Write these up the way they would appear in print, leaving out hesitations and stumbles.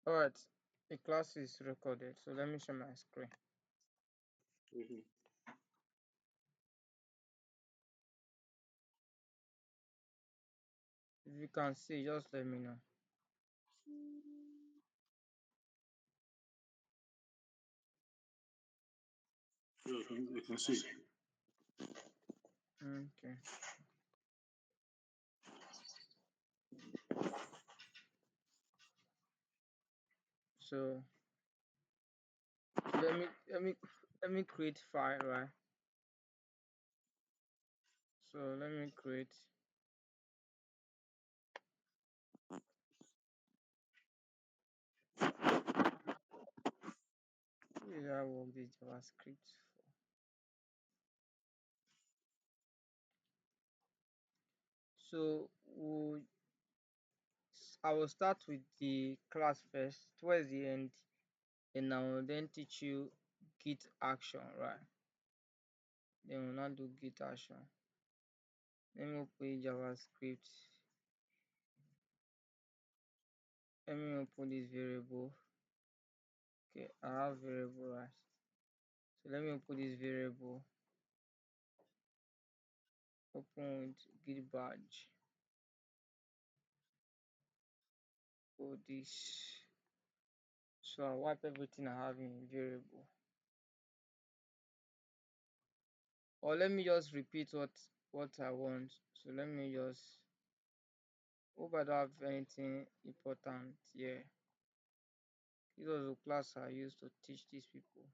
All right, the class is recorded, so let me share my screen. Mhm. If you can see, just let me know. Yeah, I can see. Okay. So let me create file, right? So let me create. Where did I work this JavaScript for? So I will start with the class first. Towards the end, and I will then teach you Git action, right? Then we'll not do Git action. Let me open JavaScript. Let me open this variable. Okay, I have variable, right? So let me open this variable. Open with Git badge. For this. So I wipe everything I have in variable. Or let me just repeat what I want. So let me just hope I don't have anything important here. This was the class I used to teach these people.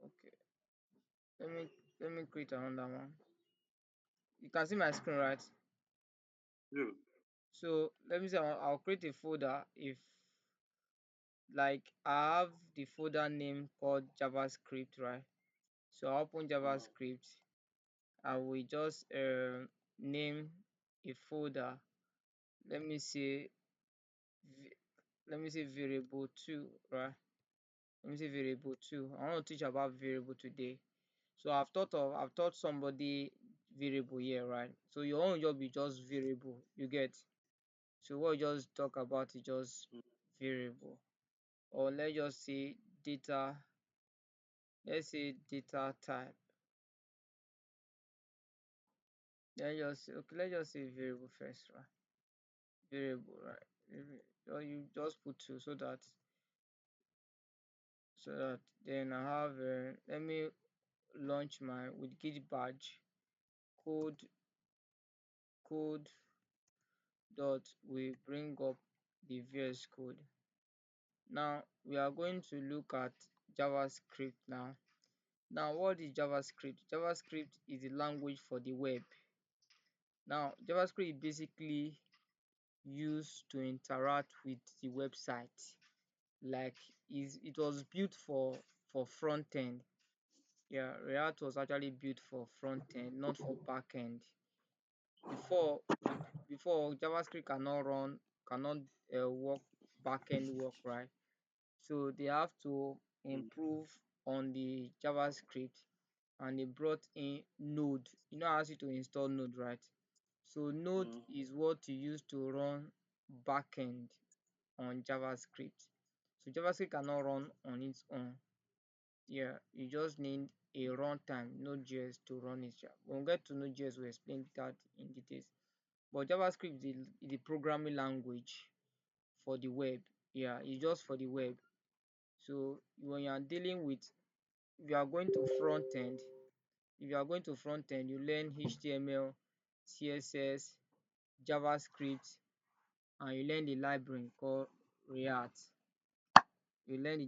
Okay. Let me let me create another one. You can see my screen, right? Yeah. So let me say I'll create a folder if like I have the folder name called JavaScript, right? So I'll open JavaScript. I will just name a folder. Let me say let me say variable 2, right? Let me say variable 2. I want to teach about variable today. So I've taught somebody variable here, right? So your own job is just variable. You get. So what you just talk about is just variable. Or let's just say data. Let's say data type. Let's just say variable first, right? Variable, right? Or you just put two so that then I have let me launch my with git badge code dot we bring up the VS code. Now we are going to look at JavaScript now. Now what is JavaScript? JavaScript is the language for the web. Now JavaScript is basically used to interact with the website. Like it was built for front end. Yeah, React was actually built for front end, not for back end. Before before JavaScript cannot work back end work, right? So they have to improve on the JavaScript, and they brought in Node. You know, I asked you to install Node, right? So Node Mm-hmm. is what you use to run backend on JavaScript. So JavaScript cannot run on its own. Yeah, you just need a runtime Node.js to run it. When we get to Node.js, we'll explain that in details. But JavaScript is the programming language for the web. Yeah, it's just for the web. So when you are dealing with, if you are going to front end, if you are going to front end, you learn HTML, CSS, JavaScript, and you learn the library called React. You learn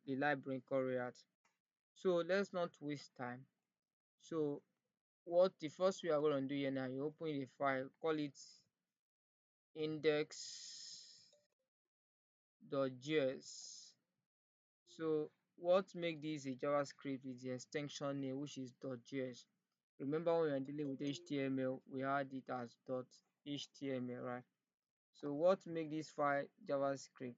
the library called React. So let's not waste time. So what the first we are going to do here now, you open the file, call it index.js. So what make this a JavaScript is the extension name, which is .js. Remember when we are dealing with HTML, we had it as .html, right? So what make this file JavaScript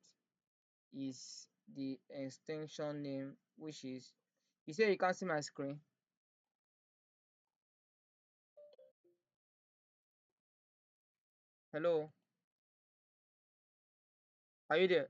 is the extension name, which is, you say you can't see my screen. Hello. Are you there?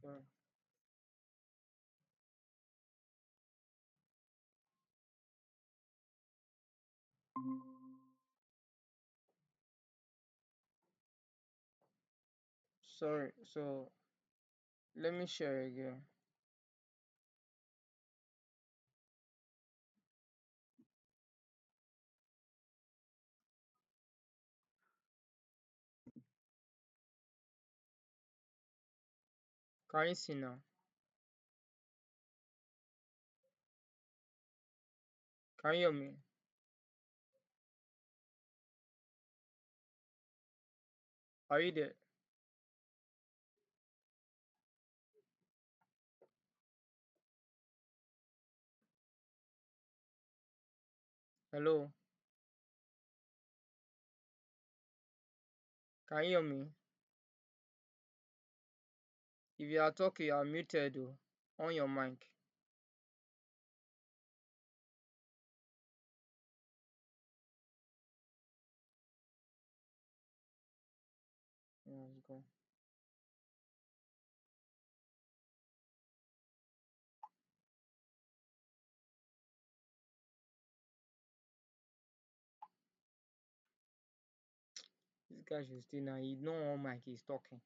Sorry. Sorry. So let me share again. Can you see now? Can you hear me? Are you there? Hello? Can you hear me? If you are talking, you are muted though, on your mic. Yeah, let's go. This guy should stay now. You know on mic is talking.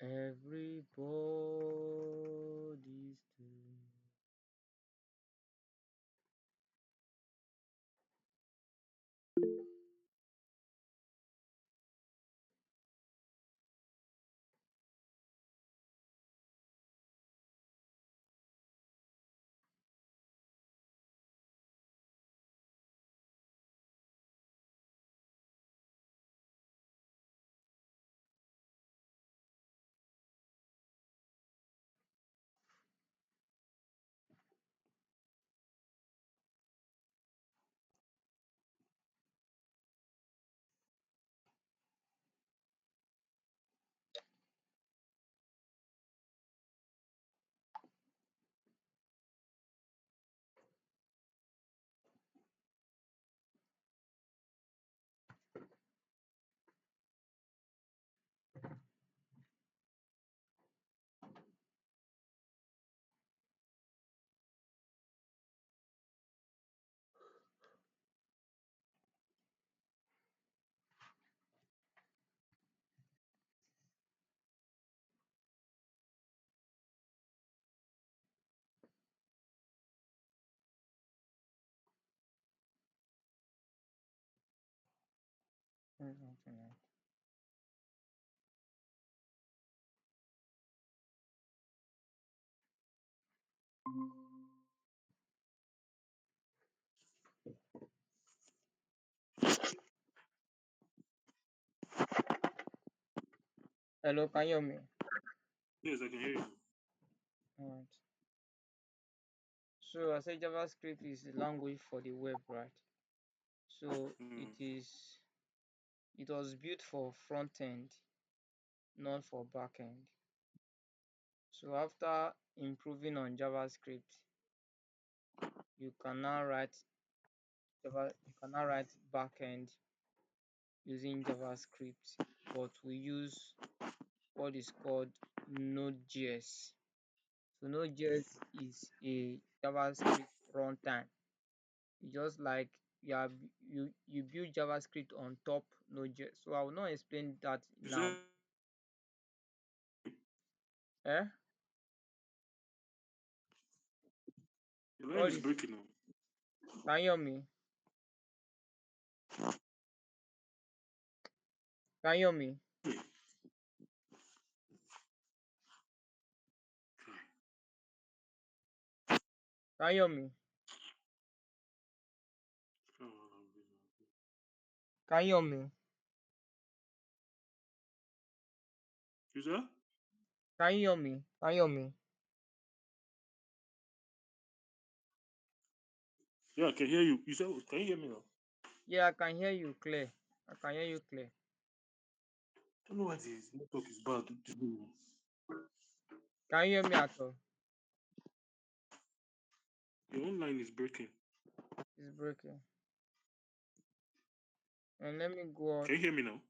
Everybody's doing. Hello, can you hear me? Yes, I can hear you. Alright. So I said JavaScript is the language for the web, right? So Mm. it was built for front end. not for backend. So after improving on JavaScript, you can now write you can now write backend using JavaScript, but we use what is called Node.js. So Node.js is a JavaScript runtime. It's just like you build JavaScript on top Node.js. So I will not explain that You now. said Eh? your line What is is breaking now. can you hear me? Can you hear me? Okay. Can you hear me? Can you hear me? You said? Can you hear me? Can you hear me? Yeah, I can hear you. You said, can you hear me now? Yeah, I can hear you clear. I can hear you clear. I don't know why this network is bad today. Can you hear me at all? Your own line is breaking. It's breaking. And let me go out. Can you hear me now?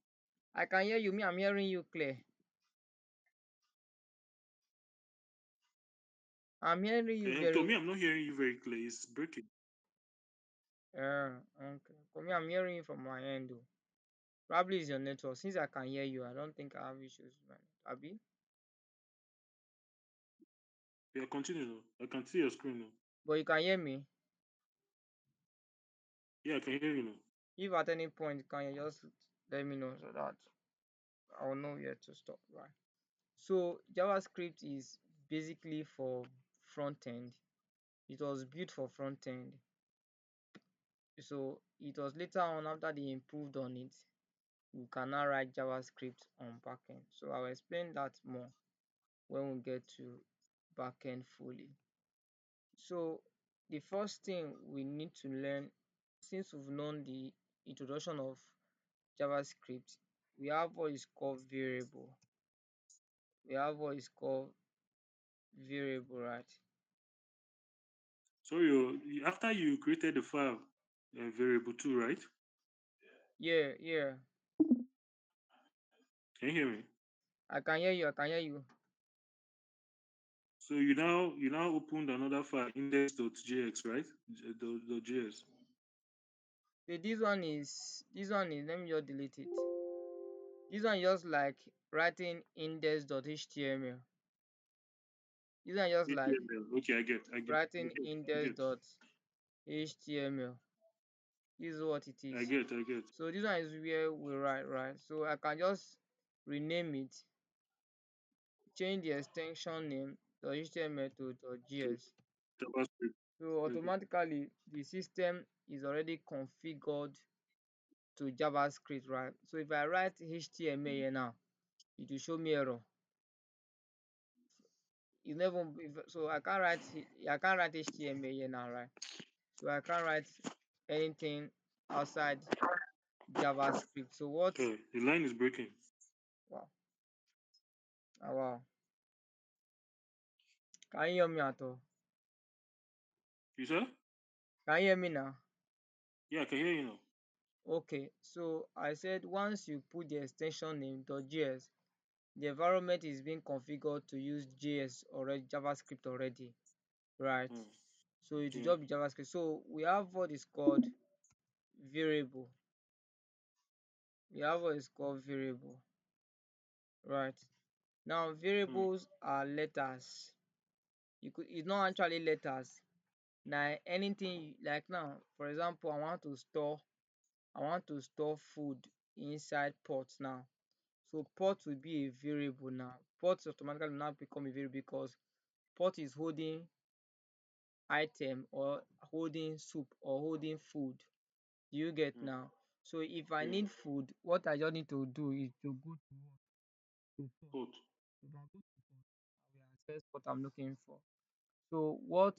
I can hear you. Me, I'm hearing you clear. I'm hearing you To very. me, I'm not hearing you very clear. It's breaking. Okay. For me, I'm hearing you from my end though. Probably it's your network. Since I can hear you, I don't think I have issues with my net. Abi? Yeah, continue now. I can see your screen now. But you can hear me. Yeah, I can hear you now. If at any point can you just let me know so that I will know where to stop, right? So JavaScript is basically for front end. It was built for front end. So it was later on after they improved on it, we can now write JavaScript on backend. So I'll explain that more when we get to backend fully. So the first thing we need to learn, since we've known the introduction of JavaScript, we have what is called variable. We have what is called variable, right? So after you created the file variable two, right? Yeah, yeah. Can you hear me? I can hear you. I can hear you. So you now opened another file index.jx, right? .js. So this one is let me just delete it. This one is just like writing index.html. This one is just like HTML. Okay, writing I get, index.html. This is what it I is. get, I get. So this one is where we write, right? So I can just rename it, change the extension name .html to To .gs. JavaScript. So Okay. automatically the system is already configured to JavaScript, right? So if I write HTML here now, it will show me error. It never so I can't write HTML here now, right? So I can't write anything outside JavaScript. So what? The line is breaking. Wow, wow. Can you hear me at all? You said? Can you hear me now? Yeah, I can hear you now. Okay, so I said once you put the extension name .js, the environment is being configured to use JS already, JavaScript already, right? Hmm. So it will Yeah. just be JavaScript. So we have what is called variable. We have what is called variable, right? Now Hmm. variables are letters. It's not actually letters. Now anything like now, for example, I want to store food inside pots now. So pot will be a variable now. Pot automatically now become a variable because pot is holding item or holding soup or holding food. Do you get Hmm. now? So if I Yeah. need food, what I just need to do is to go to what? To pot. Hot. If I go to pot, I will access what I'm looking for. So what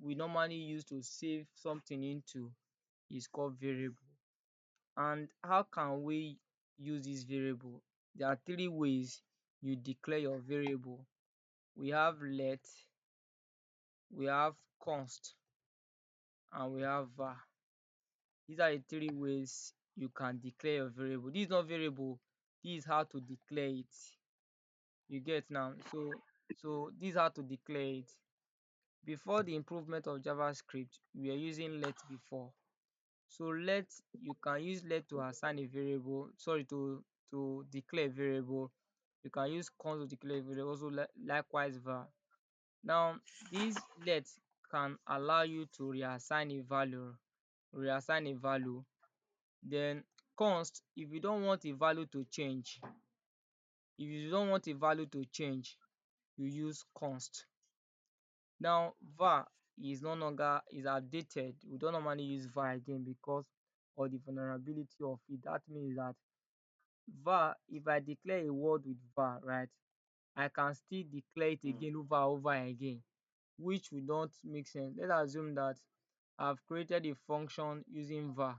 we normally use to save something into is called variable. And how can we use this variable? there are three ways you declare your variable. We have let, we have const, and we have var. These are the three ways you can declare your variable. This is not variable, this is how to declare it. You get now? So this is how to declare it. Before the improvement of JavaScript, we were using let before. So let, you can use let to assign a variable, sorry, to declare a variable. You can use const to declare a variable, also likewise var. Now this let can allow you to reassign a value. Then const, if you don't want a value to change, if you don't want a value to change, you use const. Now var is no longer, is outdated. We don't normally use var again because of the vulnerability of it. That means that var, if I declare a word with var, right, I can still declare it mm, again over again, which will not make sense. Let's assume that I've created a function using var.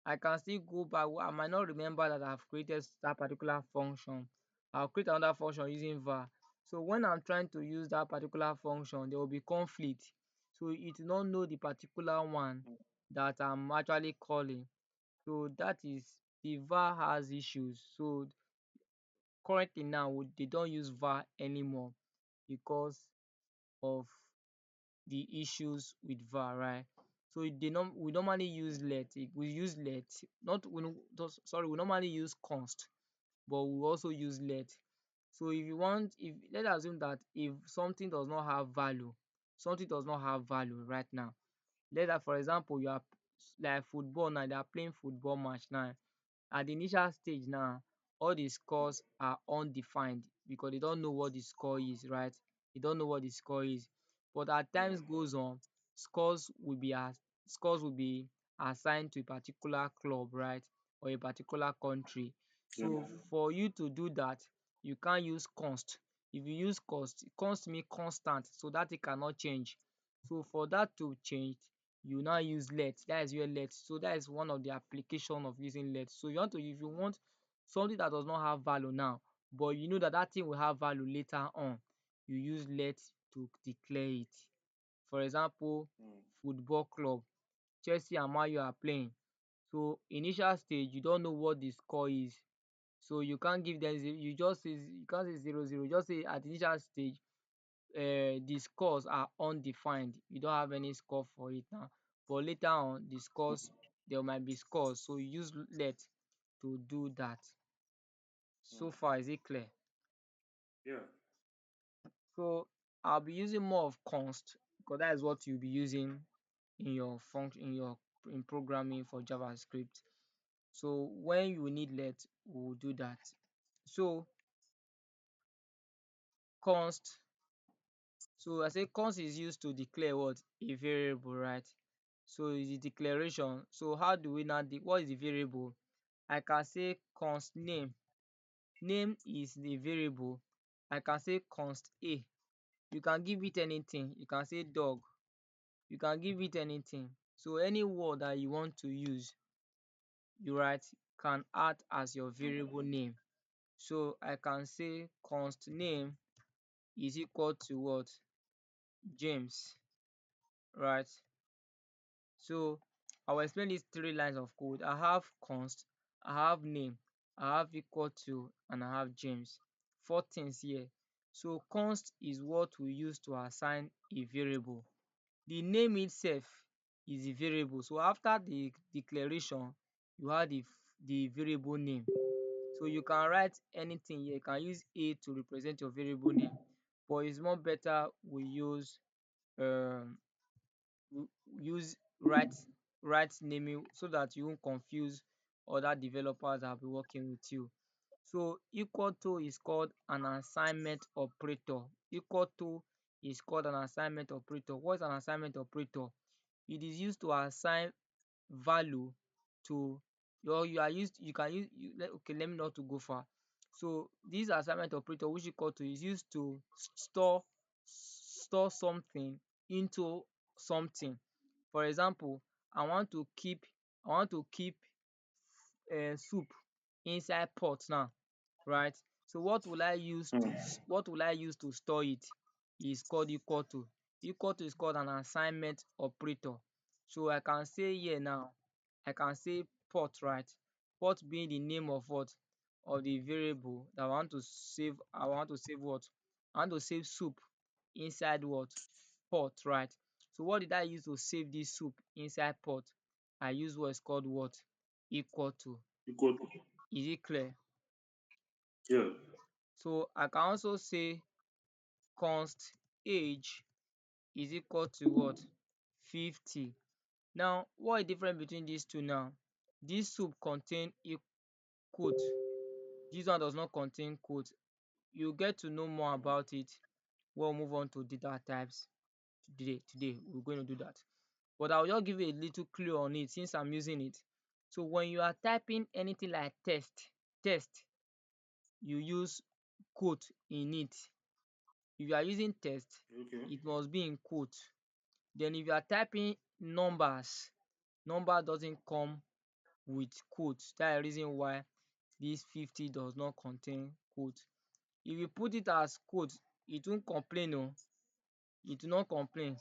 I can still go back. I might not remember that I've created that particular function. I'll create another function using var. So when I'm trying to use that particular function, there will be conflict. So it will not know the particular one mm, that I'm actually calling. So that is, the var has issues. So currently now they don't use var anymore because of the issues with var, right? So we normally use let. We use let, not we no sorry, we normally use const, but we also use let. So if you want, if let's assume that if something does not have value, something does not have value right now. Let that, for example, you are like football now, they are playing football match now. At the initial stage now, all the scores are undefined because they don't know what the score is, right? They don't know what the score is. But as yeah, times goes on, scores will be as scores will be assigned to a particular club, right? Or a particular country. yeah, So for you to do that, you can't use const. If you use const means constant, so that it cannot change. So for that to change, you now use let. That is where let. So that is one of the application of using let. So you want to, if you want something that does not have value now, but you know that that thing will have value later on, you use let to declare it. For example, mm, football club, Chelsea and Man U are playing. So initial stage, you don't know what the score is. So you can't give them you just say, you can't say 0-0. Just say at the initial stage, the scores are undefined. You don't have any score for it now. But later on, the scores, there might be scores. So you use let to do that. So mm, far, is it clear? yeah, So I'll be using more of const because that is what you'll be using in your function, in programming for JavaScript. So when you need let, we'll do that. So const. So I say const is used to declare what? A variable, right? So it's the declaration. So how do we now what is the variable? I can say const name. Name is the variable. I can say const a. You can give it anything. You can say dog. You can give it anything. So any word that you want to use, you write, can add as your variable name. So I can say const name is equal to what? James, right? So I will explain these three lines of code. I have const, I have name, I have equal to, and I have James. Four things here. So const is what we use to assign a variable. The name itself is the variable. So after the declaration, you have the variable name. So you can write anything here. You can use A to represent your variable name, but it's more better we use um use right naming so that you won't confuse other developers that will be working with you. So equal to is called an assignment operator. Equal to is called an assignment operator. What is an assignment operator? It is used to assign value to you are used you can use okay, let me not to go far. So this assignment operator, which equal to, is used to store something into something. For example, I want to keep I want to keep soup inside pot now. right? So Hmm. what will I use to store it is called equal to. Equal to is called an assignment operator. So I can say here now, I can say port, right? Port being the name of what? Of the variable that I want to save. I want to save what? I want to save soup inside what? Port, right? So what did I use to save this soup inside port? I use what is called what? Equal to. Equal to. Is it clear? Yeah. So I can also say const age is equal to what? 50. Now, what is the difference between these two now? This soup contain a quote. This one does not contain quote. You get to know more about it. We'll move on to data types today. Today, we're going to do that. But I'll just give you a little clue on it since I'm using it. So when you are typing anything like test, you use quote in it. If you are using text, Okay. it must be in quote. Then if you are typing numbers, number doesn't come with quote. That's the reason why this 50 does not contain quote. If you put it as quote, it won't complain oh, it will not complain,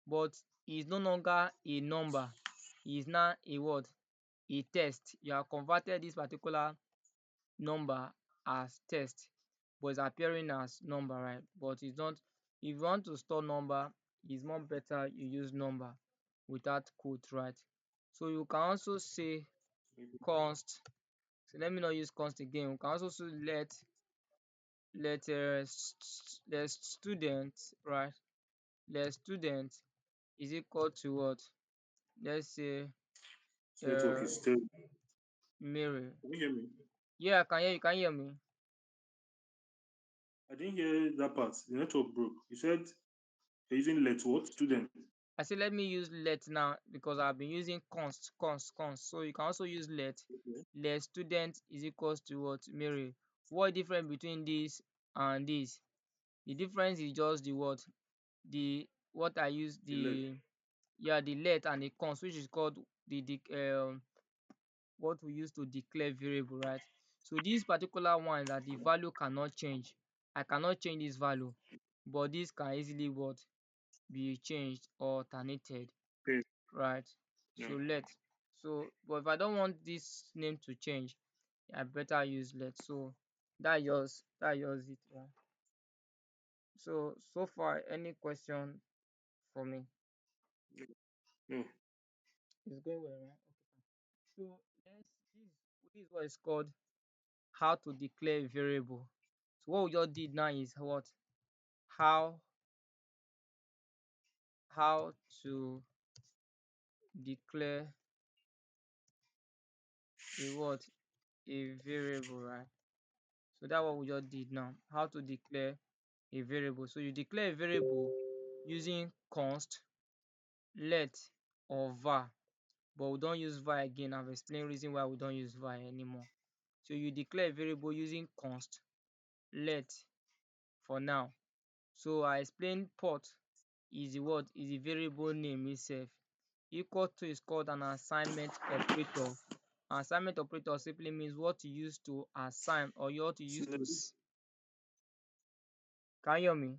but it's no longer a number, it's now a what? A text. You have converted this particular number as text, but it's appearing as number, right? But it's not. If you want to store number, it's more better you use number without quote, right? So you can also say const. So let me not use const again. We can also say let student, right? Let student is equal to what? Let's say This network uh is terrible. Mary. Can you hear me? Yeah, I can hear you. Can you hear me? I didn't hear that part. The network broke. You said you're using let what? Student. I say let me use let now because I've been using const. So you can also use let. Okay. Let student is equals to what? Mary. What difference between this and this? The difference is just the what? The what I use The let. the yeah the let and the const, which is called the what we use to declare variable, right? So this particular one that the value cannot change. I cannot change this value, but this can easily what? Be changed or alternated, Okay. right? Yeah. So let. So but if I don't want this name to change, I better use let. So that yours it, right? So far any question for me? No. It's going well, right? Okay, fine. So this is what is called how to declare a variable. So what we just did now is what? How how to declare a what? A variable, right? So that's what we just did now. How to declare a variable. So you declare a variable using const, let, or var. But we don't use var again. I've explained reason why we don't use var anymore. So you declare a variable using const, let for now. So I explained port is the what? Is the variable name itself. Equal to is called an assignment operator. An assignment operator simply means what you use to assign or what you use to can you hear me?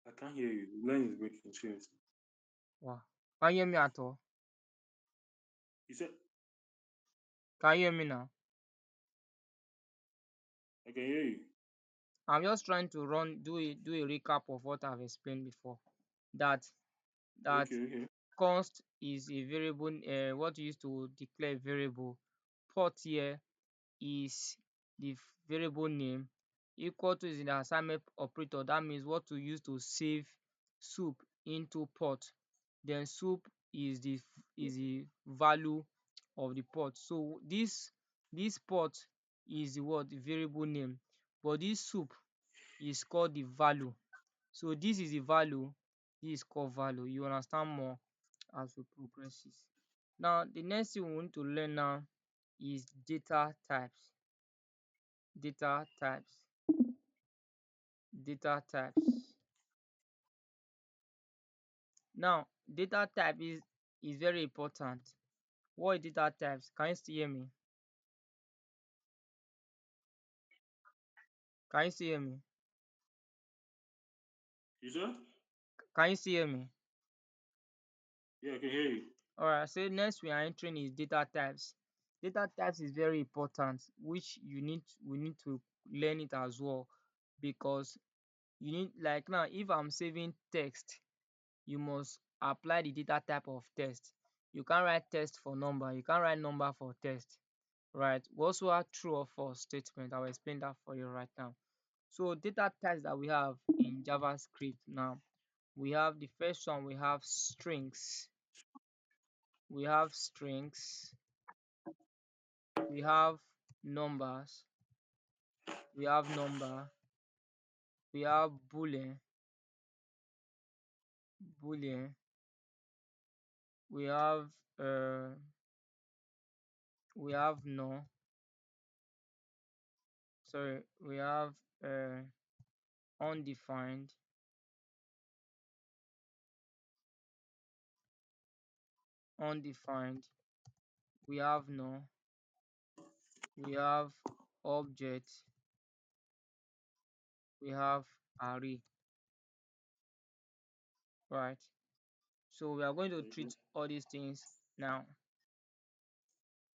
I can't hear you. The line is breaking. Seriously. Wow. Can you hear me at all? You said Can you hear me now? I can hear you. I'm just trying to do a recap of what I've explained before. That that Okay. Okay. const is a variable, what you use to declare a variable. Port here is the variable name. Equal to is in the assignment operator. That means what to use to save soup into port. Then soup is the value of the port. So this port is the what? The variable name. But this soup is called the value. So this is the value, this is called value. You understand more as we progresses. Now the next thing we want to learn now is data types. Data types. Data types. Now data type is very important. What is data types? Can you still hear me? Can you still hear me? You said? Can you still hear me? Yeah, I can hear you. Alright, so next we are entering is data types. Data types is very important, which we need to learn it as well, because you need, like now, if I'm saving text, you must apply the data type of text. You can't write text for number, you can't write number for text, right? We also have true or false statement. I'll explain that for you right now. So data types that we have in JavaScript now, we have the first one, we have strings. We have strings, we have numbers, we have number, we have boolean, we have uh we have no, sorry, we have uh undefined, undefined, we have no, we have object, we have array, right? So we are going to Okay. treat all these things now.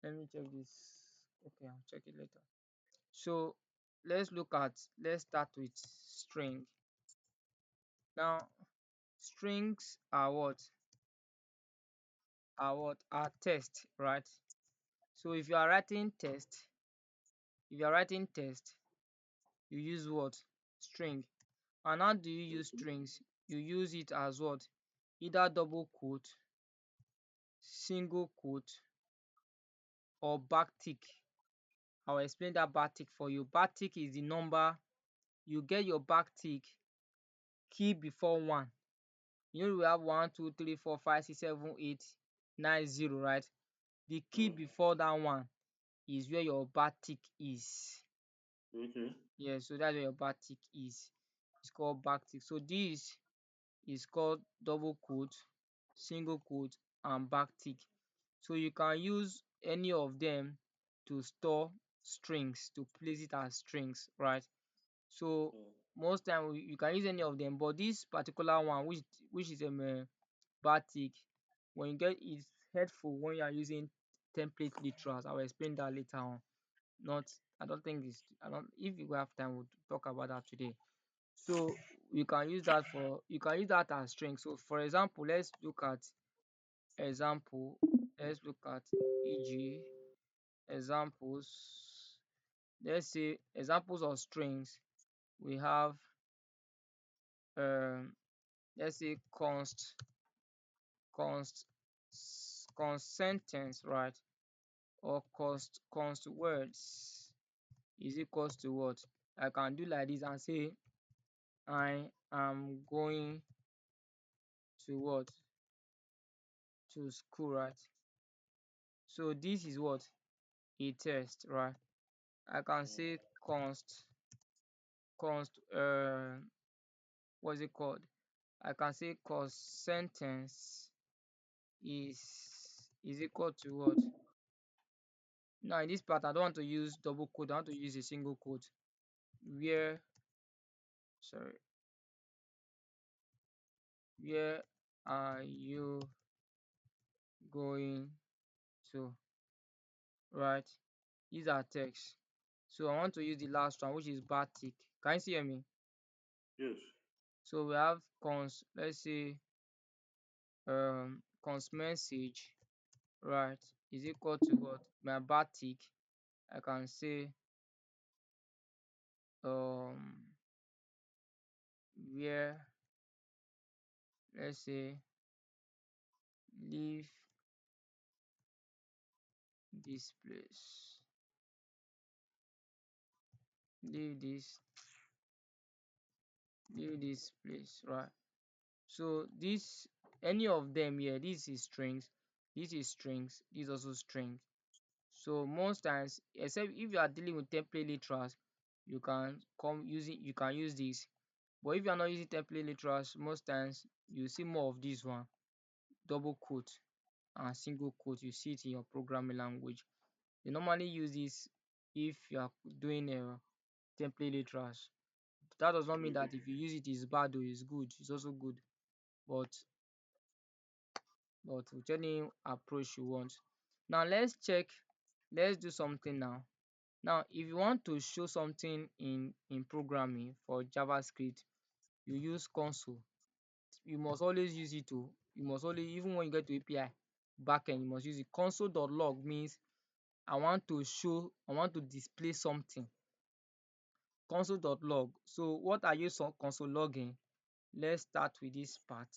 Let me check this. Okay, I'll check it later. So let's start with string. Now, strings are text, right? So if you are writing text, you use what? String. And how do you use strings? You use it as what? Either double quote, single quote, or backtick. I'll explain that backtick for you. Backtick is the number. You get your backtick key before one. You know we have 1, 2, 3, 4, 5, 6, 7, 8, 9, 0, right? The key Mm. before that one is where your backtick is. Okay. Yeah, so that's where your backtick is. It's called backtick. So this is called double quote, single quote, and backtick. So you can use any of them to store strings, to place it as strings, right? So Mm. most time you can use any of them, but this particular one, which is backtick, when you get it's helpful when you are using template literals. I will explain that later on. Not, I don't think it's, I don't, if you have time, we'll talk about that today. So you can use that as string. So for example, example let's look at eg examples. Let's say examples of strings. We have um let's say const const sentence, right? Or const words is equals to what? I can do like this and say I am going to what? To school, right? So this is what? A test, right? I can say const what's it called? I can say const sentence is equal to what? Now in this part I don't want to use double quote, I want to use a single quote. Where sorry, where are you going to? Right? These are text. So I want to use the last one, which is batik. Can you see me? Yes. So we have const, let's say const message, right, is equal to what? My batik. I can say um where, let's say, leave this place, leave this leave this place, right? So this, any of them here, this is strings, this is strings, this is also strings. So most times, except if you are dealing with template literals, you can use this. But if you are not using template literals, most times you see more of this one, double quote and single quote. You see it in your programming language. They normally use this if you are doing a template literals. That does not mean Okay. that if you use it is bad or is good. It's also good. But with any approach you want. Now let's check. Let's do something now. Now, if you want to show something in programming for JavaScript, you use console. You must always use it to. You must always, even when you get to API backend, you must use it. Console.log means I want to display something. Console.log. So what are you console logging? Let's start with this part.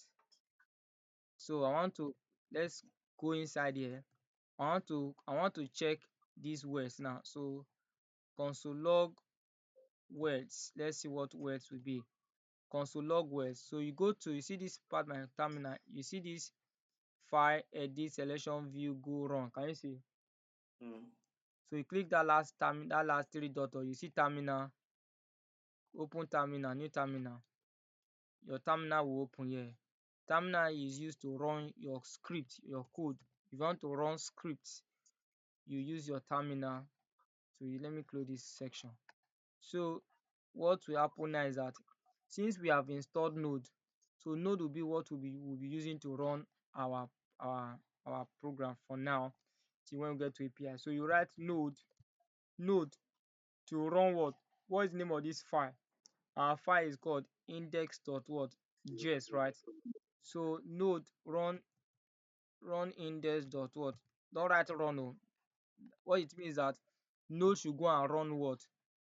So let's go inside here. I want to check these words now. So console log words. Let's see what words will be. Console log words. So you see this part my terminal. You see this file, edit, selection, view, go, run. Can you see? Mm. So you click that last three dot, or you see terminal, open terminal, new terminal. Your terminal will open here. Terminal is used to run your script, your code. If you want to run scripts, you use your terminal. So let me close this section. So what will happen now is that since we have installed Node, so Node will be what we'll be using to run our our program for now till when we get to API. So you write node to run what? What is the name of this file? Our file is called index dot what? JS, right? So node run index dot what? Don't write run o. What it means that node should go and run what?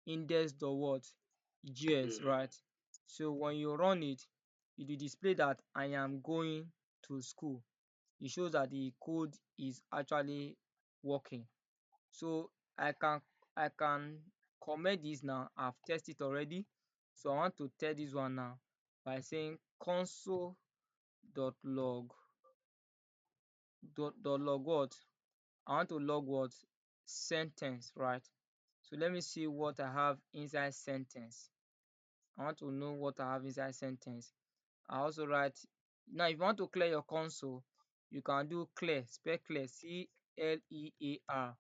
Index dot what? JS, Okay. right? So when you run it, it will display that I am going to school. It shows that the code is actually working. So I can comment this now. I've tested it already. So I want to test this one now by saying console.log dot log what? I want to log what? Sentence, right? So let me see what I have inside sentence. I want to know what I have inside sentence. I also write. Now if you want to clear your console, you can do clear, spell clear, CLEAR,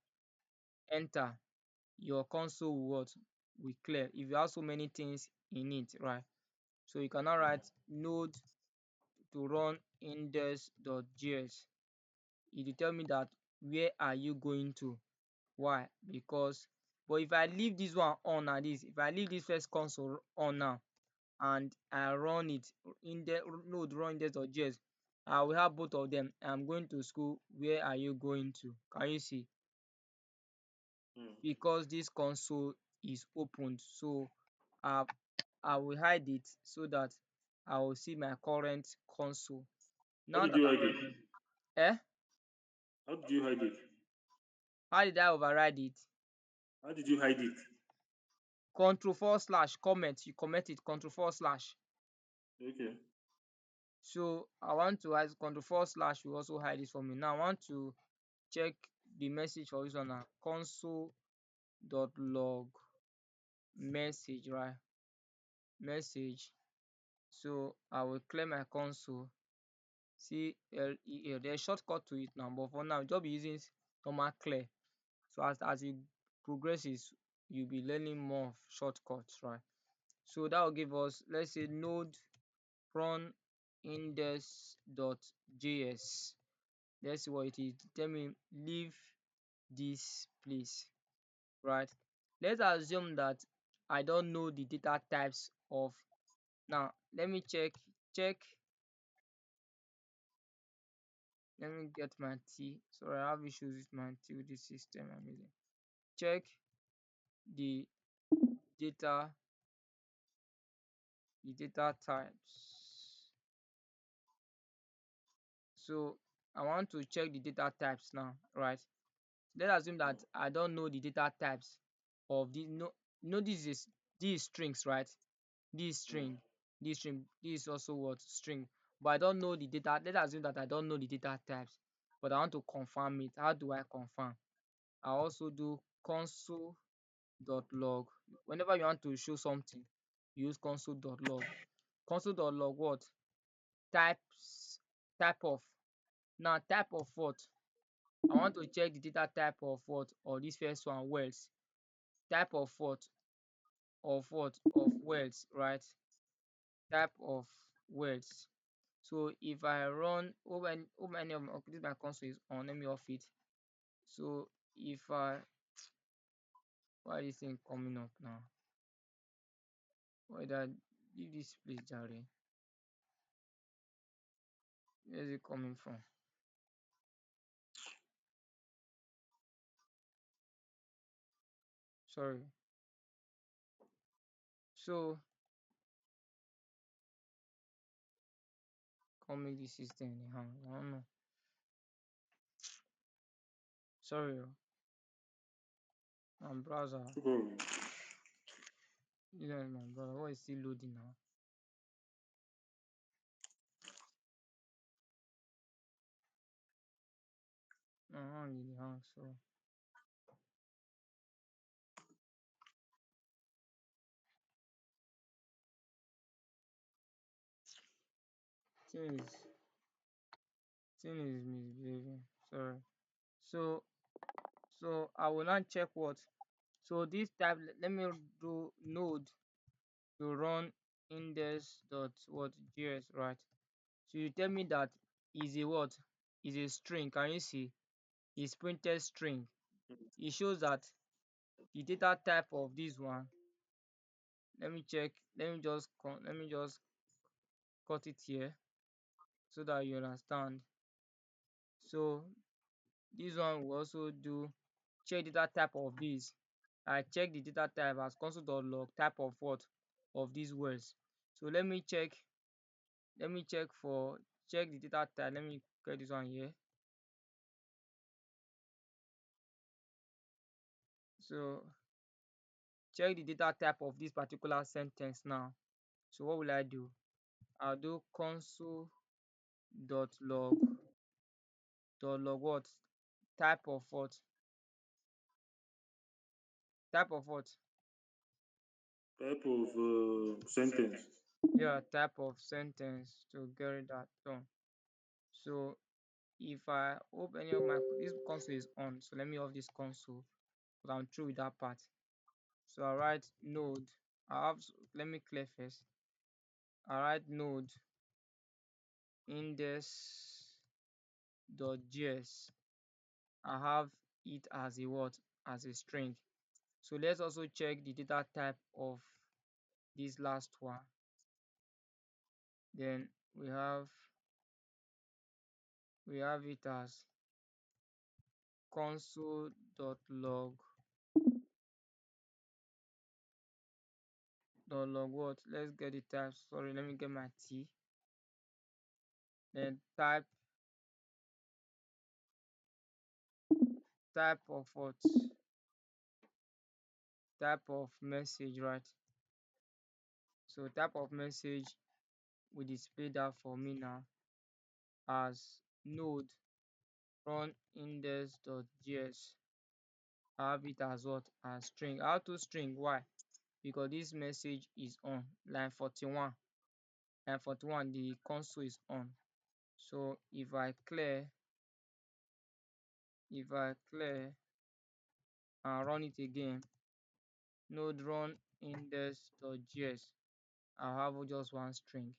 enter. Your console will clear if you have so many things in it, right? So you can now Mm. write node to run index.js. It will tell me that where are you going to. Why? Because but if I leave this one on now, if I leave this first console on now and I run it node run index.js, I will have both of them. I'm going to school. Where are you going to? Can you see? Mm. Because this console is opened, so I I will hide it so that I will see my current console. How Now did that you hide I'm it? eh, How did you hide it? how did I override it? How did you hide it? Control forward slash comment. You comment it. Control forward slash. Okay. So I want to hide control forward slash. Will also hide it for me. Now I want to check the message for this one now. Console dot log message, right? Message. So I will clear my console. CLEA. There's shortcut to it now, but for now, just be using normal clear. So as it progresses, you'll be learning more of shortcuts, right? So that will give us, let's say, node run index.js. Let's see what it is. Tell me leave this place, right? Let's assume that I don't know the data types of. Now let me check. Let me get my T. Sorry, I have issues with my T with this system I'm using. Check the data, the data types. So I want to check the data types now, right? Let's assume that Mm. I don't know the data types of the no this is strings, right? This is Mm. string, this is also what string. But I don't know the data. Let's assume that I don't know the data types, but I want to confirm it. How do I confirm? I also do console.log. Whenever you want to show something, you use console.log. Console.log what? Types type of. Now type of what? I want to check the data type of what or this first one words. Type of what? of what? Of words, right? Type of words. So if I run how many of my okay, this my console is on, let me off it. So if I why is this thing coming up now? Why did I leave this place, Jare? Where is it coming from? Sorry. So can't make this system anyhow. I don't know. Sorry, my browser. No problem. My browser. Why is still loading now? No, I don't really hang. So thing is thing is misbehaving. Sorry. So I will not check what. So this type let me do node to run index dot what js, right? So you tell me that is a what? Is a string. Can you see? Is printed string. It shows that the data type of this one. Let me check. Let me just cut it here so that you understand. So this one will also do check data type of this. I check the data type as console.log type of what? Of these words. So let me check for check the data type. Let me get this one here. So check the data type of this particular sentence now. So what will I do? I'll do console.log what? Type of what? Type of what? Type of sentence. Yeah, type of sentence to get that done. So if I open any of my this console is on, so let me off this console because I'm through with that part. So I write node. Let me clear first. I write node index.js. I have it as a what? As a string. So let's also check the data type of this last one. Then we have it as console.log log what? Let's get the type. Sorry, let me get my T. Then type of what? Type of message, right? So type of message will display that for me now as node run index.js. I have it as what? As string. How to string? Why? Because this message is on line 41. Line 41, the console is on. So if I clear and run it again, node run index.js, I have just one string.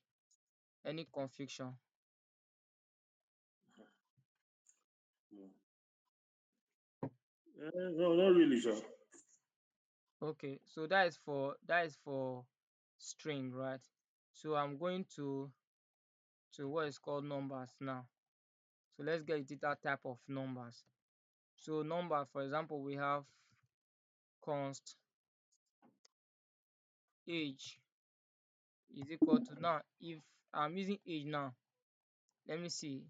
Any confusion? No, no, not really, sir. Okay, so that is for string, right? So I'm going to what is called numbers now. So let's get the data type of numbers. So number, for example, we have const age is equal to now. If I'm using age now, let me see.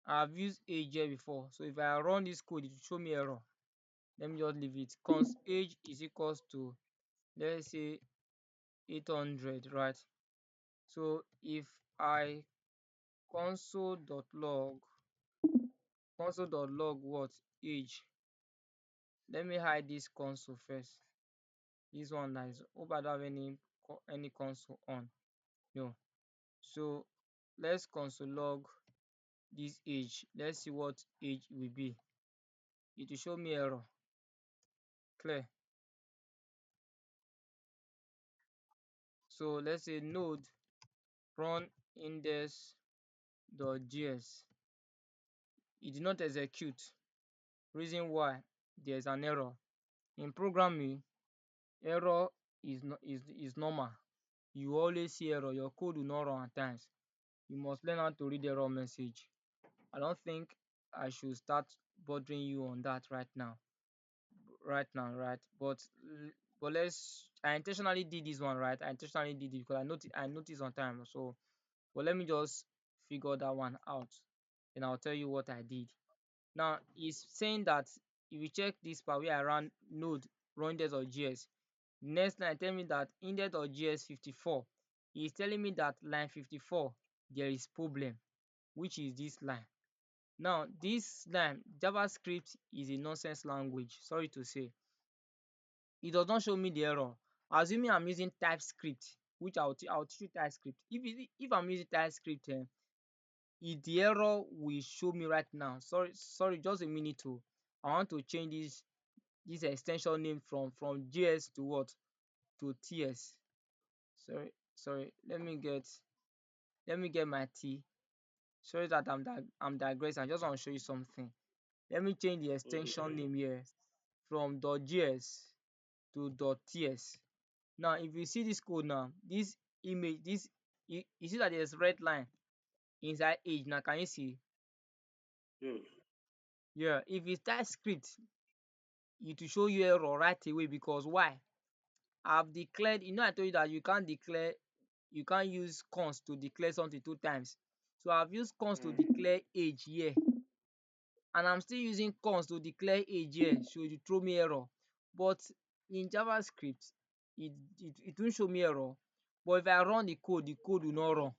I've used age here before. So if I run this code, it will show me error. Let me just leave it. Const age is equals to, let's say, 800, right? So if I console.log console.log what? Age. Let me hide this console first. This one nice. Hope I don't have any console on. No. So let's console log this age. Let's see what age will be. It will show me error. Clear. So let's say node run index.js. It did not execute. Reason why? There's an error. In programming, error is normal. You always see error. Your code will not run at times. You must learn how to read error message. I don't think I should start bothering you on that right now. Right now, right? But let's. I intentionally did this one, right? I intentionally did it because I noticed on time. So, but let me just figure that one out, and I'll tell you what I did. Now it's saying that if you check this part where I ran node run index.js, next line tell me that index.js 54 is telling me that line 54 there is problem, which is this line. Now this line, JavaScript is a nonsense language, sorry to say. It does not show me the error. Assuming I'm using TypeScript, which I'll teach you TypeScript. If I'm using TypeScript, the error will show me right now. Sorry, just a minute. I want to change this extension name from JS to what, to TS. Sorry. Let me get my T. Sorry that I'm digressing. I just want to show you something. Let me change the extension Okay. name here from .js to .ts. Now, if you see this code now, this image, you see that there's red line inside age. Now, can you see? Yes. Yeah, if it's TypeScript, it will show you error right away because why? I've declared, I told you that you can't use const to declare something two times. So I've used const to Mm. declare age here, and I'm still using const to declare age here, so it will throw me error. But in JavaScript, it won't show me error. But if I run the code will not run.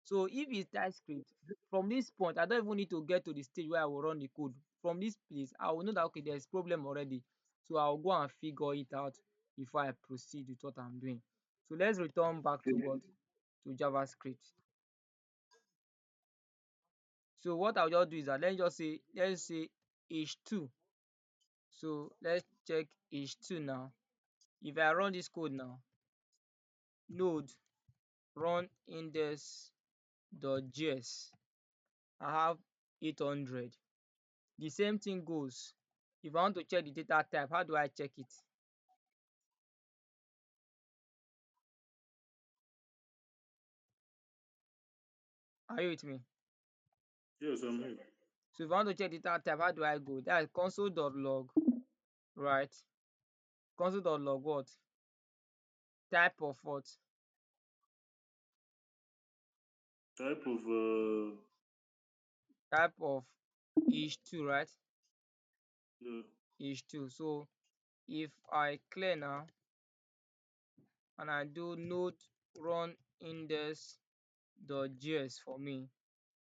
So if it's TypeScript, from this point, I don't even need to get to the stage where I will run the code. From this place, I will know that okay, there's problem already. So I'll go and figure it out before I proceed with what I'm doing. So let's return back to what, to JavaScript. So what I'll just do is that let's say h2. So let's check h2 now. If I run this code now, node run index.js, I have 800. The same thing goes. If I want to check the data type, how do I check it? Are you with me? Yes, I'm here. So if I want to check data type, how do I go? That is console.log, right? Console.log what? Type of what? Type of Type of h2, right? yeah, H2. So if I clear now and I do node run index.js for me,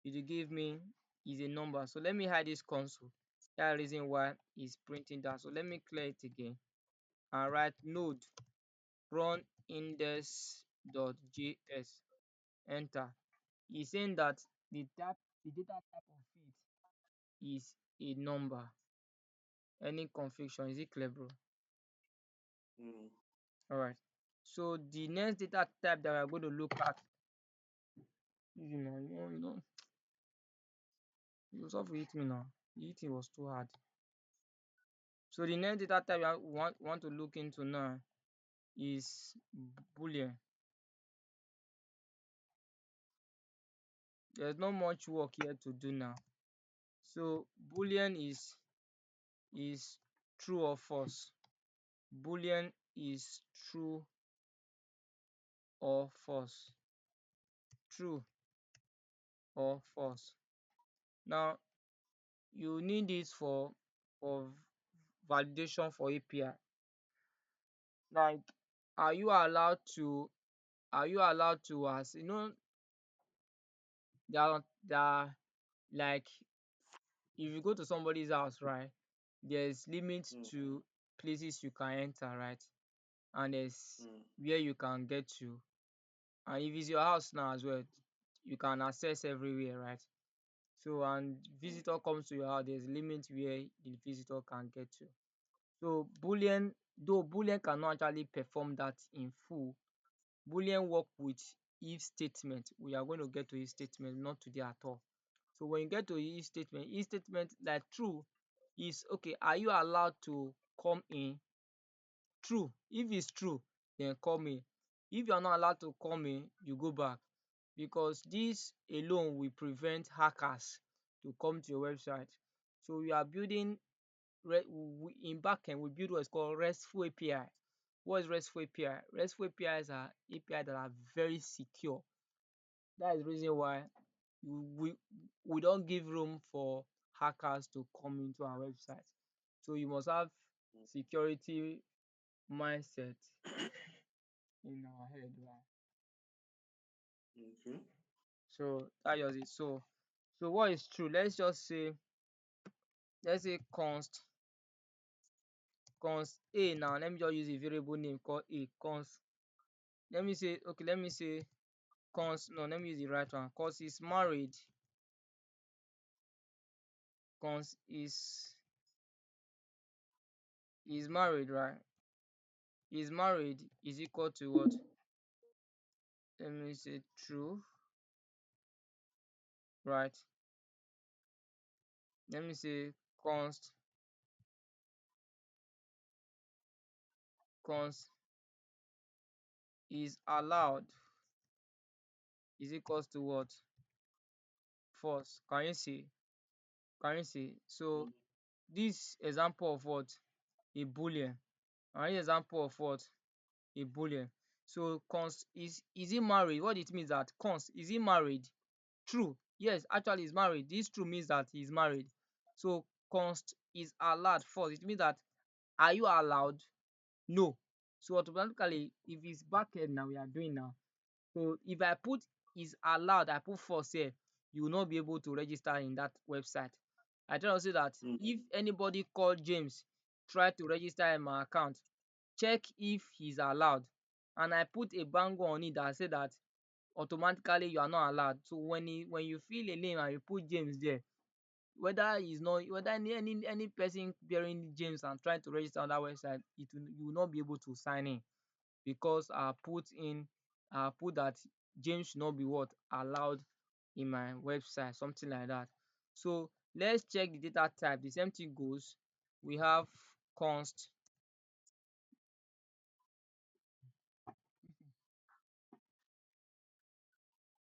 it will give me is a number. So let me hide this console. That reason why it's printing that. So let me clear it again and write node run index.js. Enter. It's saying that the data type of it is a number. Any confusion? Is it clear, bro? mm, All right. So the next data type that we're going to look at, you also hit me now. The eating was too hard. So the next data type I want to look into now is Boolean. There's not much work here to do now. So Boolean is true or false. Boolean is true or false. True or false. Now you need it for validation for API. Like, are you allowed to as there are like, if you go to somebody's house, right, there's limit mm, to places you can enter, right? And there's mm, where you can get to. And if it's your house now as well, you can access everywhere, right? So and mm, visitor comes to your house, there's limit where the visitor can get to. So Boolean, though Boolean cannot actually perform that in full, Boolean work with if statement. We are going to get to if statement, not today at all. So when you get to if statement like true is okay, are you allowed to come in? True. If it's true, then come in. If you are not allowed to come in, you go back, because this alone will prevent hackers to come to your website. So we are building in backend, we build what is called RESTful API. What is RESTful API? RESTful APIs are API that are very secure. That is the reason why we we don't give room for hackers to come into our website. So you must have security mindset in our head. Right? Okay. So that was it. So what is true? Let's say const a now. Let me just use a variable name called a const. Let me say const. No, let me use the right one. Const is married. Const is married, right? Is married is equal to what? Let me say true, right? Let me say const const is allowed is equals to what? False. Can you see? Can you see? So this example of what? A boolean. Another example of what? A boolean. So const is he married? What it means that const is he married? True. Yes, actually he's married. This true means that he's married. So const is allowed. False. It means that are you allowed? No. So automatically, if it's backend now we are doing now. So if I put is allowed, I put false here, you will not be able to register in that website. I try to say that if anybody called James try to register in my account, check if he's allowed. And I put a bango on it that say that automatically you are not allowed. So when you fill a name and you put James there, whether any person bearing James and trying to register on that website, you will not be able to sign in, because I put that James should not be what allowed in my website, something like that. So let's check the data type. The same thing goes. We have const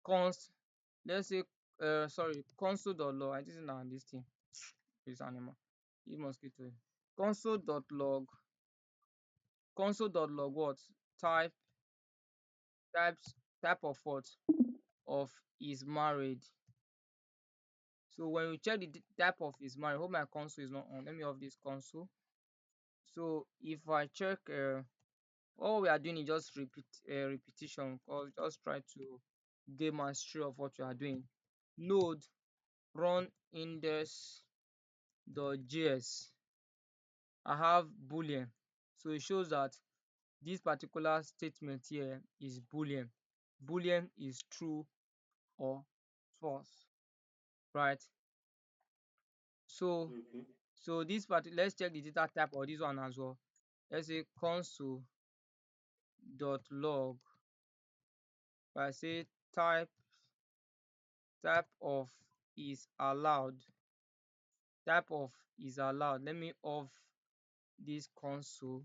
const let's say sorry, console.log. I didn't know this thing. This animal. This mosquito. Console.log. Console.log what? Type types type of what? Of is married. So when we check the type of is married, hope my console is not on. Let me off this console. So if I check, all we are doing is just repetition, because just try to gain mastery of what you are doing. Node run index.js. I have boolean, so it shows that this particular statement here is boolean. Boolean is true or false, right? So Okay. this part, let's check the data type of this one as well. Let's say console.log. If I say type of is allowed, type of is allowed. Let me off this console.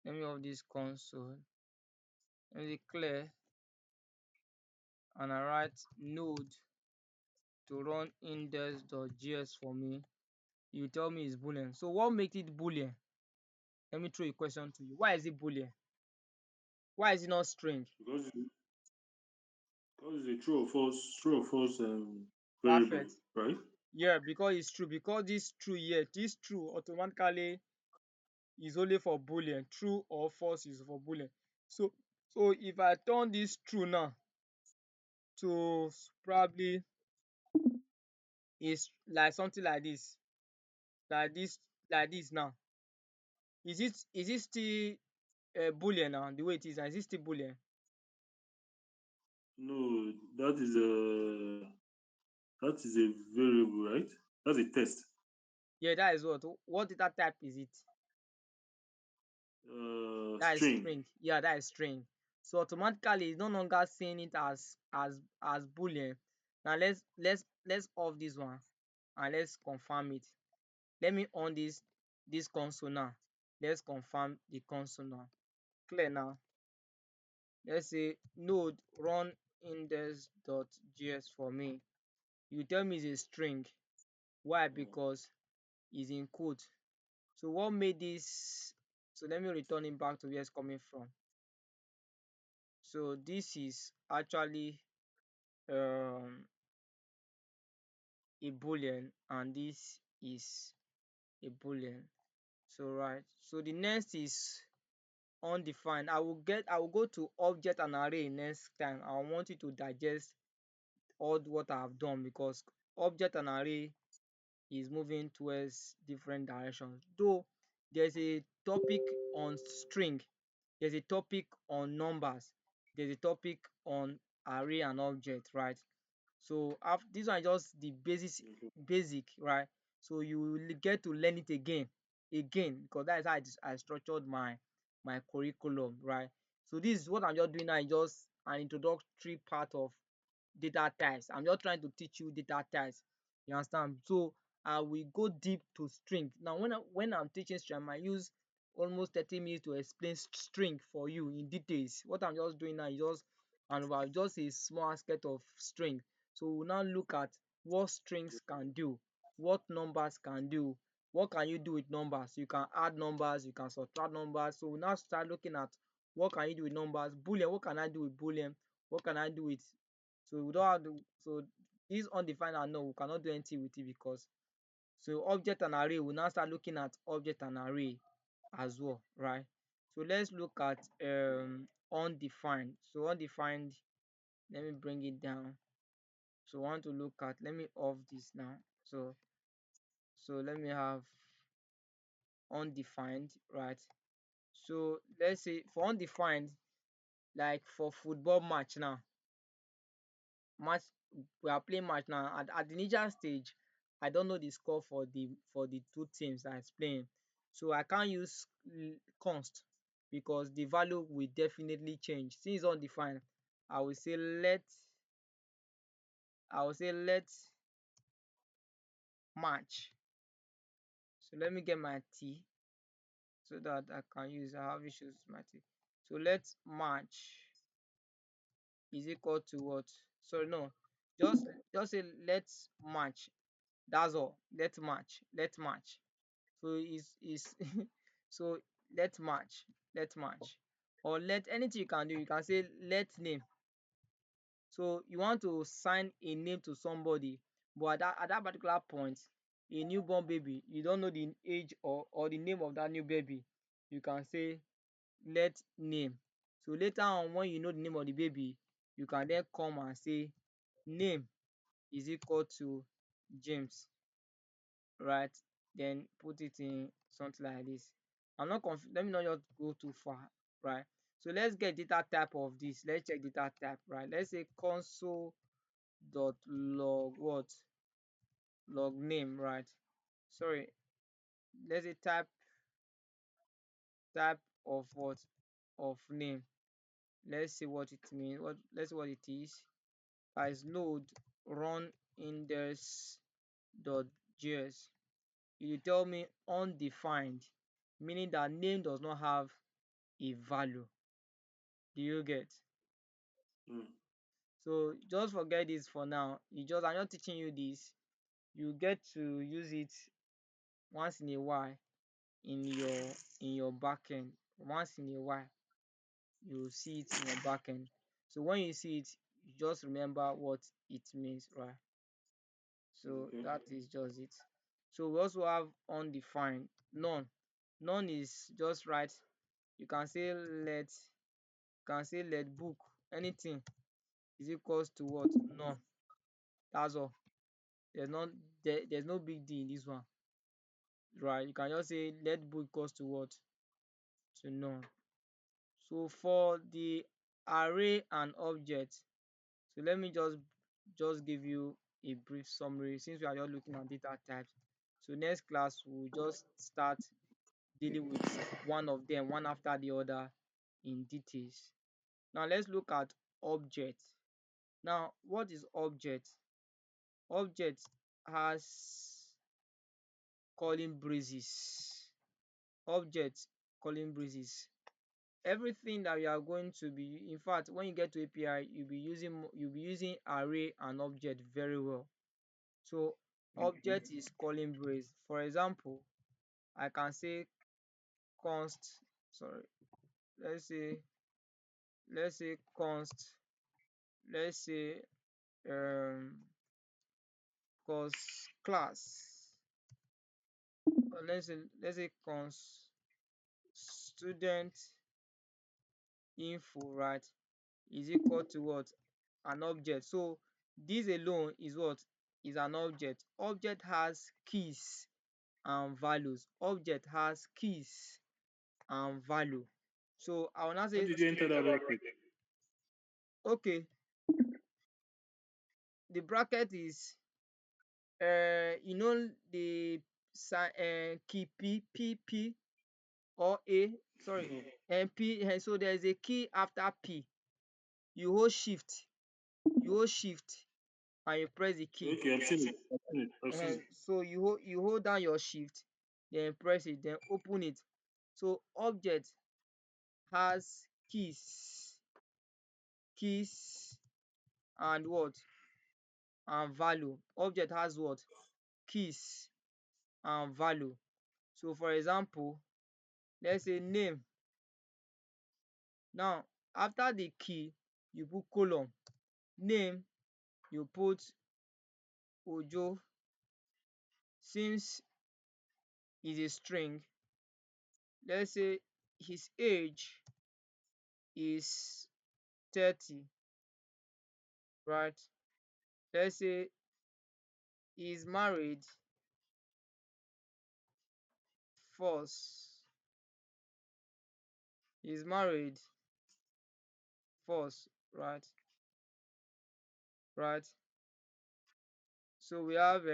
Let me off this console. Let me clear, and I write node to run index.js for me. You tell me it's boolean. So what makes it boolean? Let me throw a question to you. Why is it boolean? Why is it not string? Because it's a true or false variable, Perfect. right? Yeah, because it's true. Because this true here, this true automatically is only for boolean. True or false is for boolean. So if I turn this true now to probably is like something like this, like this now. Is it still boolean now? The way it is now, is it still boolean? No, that is a variable, right? That's a test. Yeah, that is what data type is it? That is String. string. Yeah, that is string. So automatically it's no longer seeing it as boolean. Now let's off this one and let's confirm it. Let me on this console now. Let's confirm the console now. Clear now. Let's say node run index.js for me. You tell me it's a string. Why? mm, Because it's in quote. So what made this? So let me return it back to where it's coming from. So this is actually um, a boolean, and this is a boolean. So right. So the next is undefined. I will go to object and array next time. I want you to digest all what I have done, because object and array is moving towards different directions. Though there's a topic on string, there's a topic on numbers, there's a topic on array and object, right? So this one is just the mhm, basic, right? So you will get to learn it again, because that is how I structured my curriculum, right? So this is what I'm just doing now, is just an introductory part of data types. I'm just trying to teach you data types. You understand? So I will go deep to string. Now when I'm teaching string, I might use almost 30 minutes to explain string for you in details. What I'm just doing now is just a small aspect of string. So we'll now look at what strings can do, what numbers can do, what can you do with numbers. You can add numbers, you can subtract numbers. So we now start looking at what can you do with numbers. Boolean, what can I do with boolean? What can I do with, so we don't have to, so this undefined and null, we cannot do anything with it, because so object and array, we now start looking at object and array as well, right? So let's look at undefined. So undefined, let me bring it down. So I want to look at, let me off this now. So let me have undefined, right? So let's say for undefined, like for football match now, match we are playing match now. At the initial stage, I don't know the score for the two teams that is playing, so I can't use const, because the value will definitely change. Since it's undefined, I will say let match. So let me get my t so that I can use. I have issues with my t. So let match is equal to what? Sorry, no, just say let match. That's all. Let match. Let match. So is so let match. Let match. Or let anything you can do. You can say let name. So you want to sign a name to somebody, but at that particular point, a newborn baby, you don't know the age or the name of that new baby. You can say let name. So later on, when you know the name of the baby, you can then come and say name is equal to James, right? Then put it in something like this. I'm not let me not just go too far, right? So let's get data type of this. Let's check data type, right? Let's say console dot log what? Log name, right? Sorry, let's say type of what? Of name. Let's see what it means. Let's see what it is. As node run index dot js. You tell me undefined, meaning that name does not have a value. Do you get? mm, So just forget this for now. I'm not teaching you this. You get to use it once in a while in your backend. Once in a while, you see it in your backend. So when you see it, you just remember what it means, right? So mhm, that is just it. So we also have undefined, none. None is just right. You can say let book, anything is equals to what? None. That's all. There's no big deal in this one, right? You can just say let book equals to what? To none. So for the array and object, so let me just give you a brief summary, since we are just looking at data types. So next class we'll just start dealing with one of them, one after the other, in details. Now let's look at object. Now what is object? Object has calling braces. Object calling braces. Everything that we are going to be, in fact, when you get to API, you'll be using array and object very well. So Okay. object is calling brace. For example, I can say const, sorry, let's say const, let's say cos class, or let's say const student info, right, is equal to what? An object. So this alone is what? Is an object. Object has keys and values. Object has keys and value. So I will now How say, did you enter that bracket? okay, the bracket is the key p or a, sorry, Mm. p, so there is a key after p. You hold shift, and you press the key. Okay, I've seen it. I've seen it. I've seen it. So you hold down your shift, then press it, then open it. So object has keys and what? And value. Object has what? Keys and value. So for example, let's say name. Now after the key, you put colon. Name, you put Ojo. Since is a string, let's say his age is 30, right? Let's say he's married first. He's married first, right? Right. So we have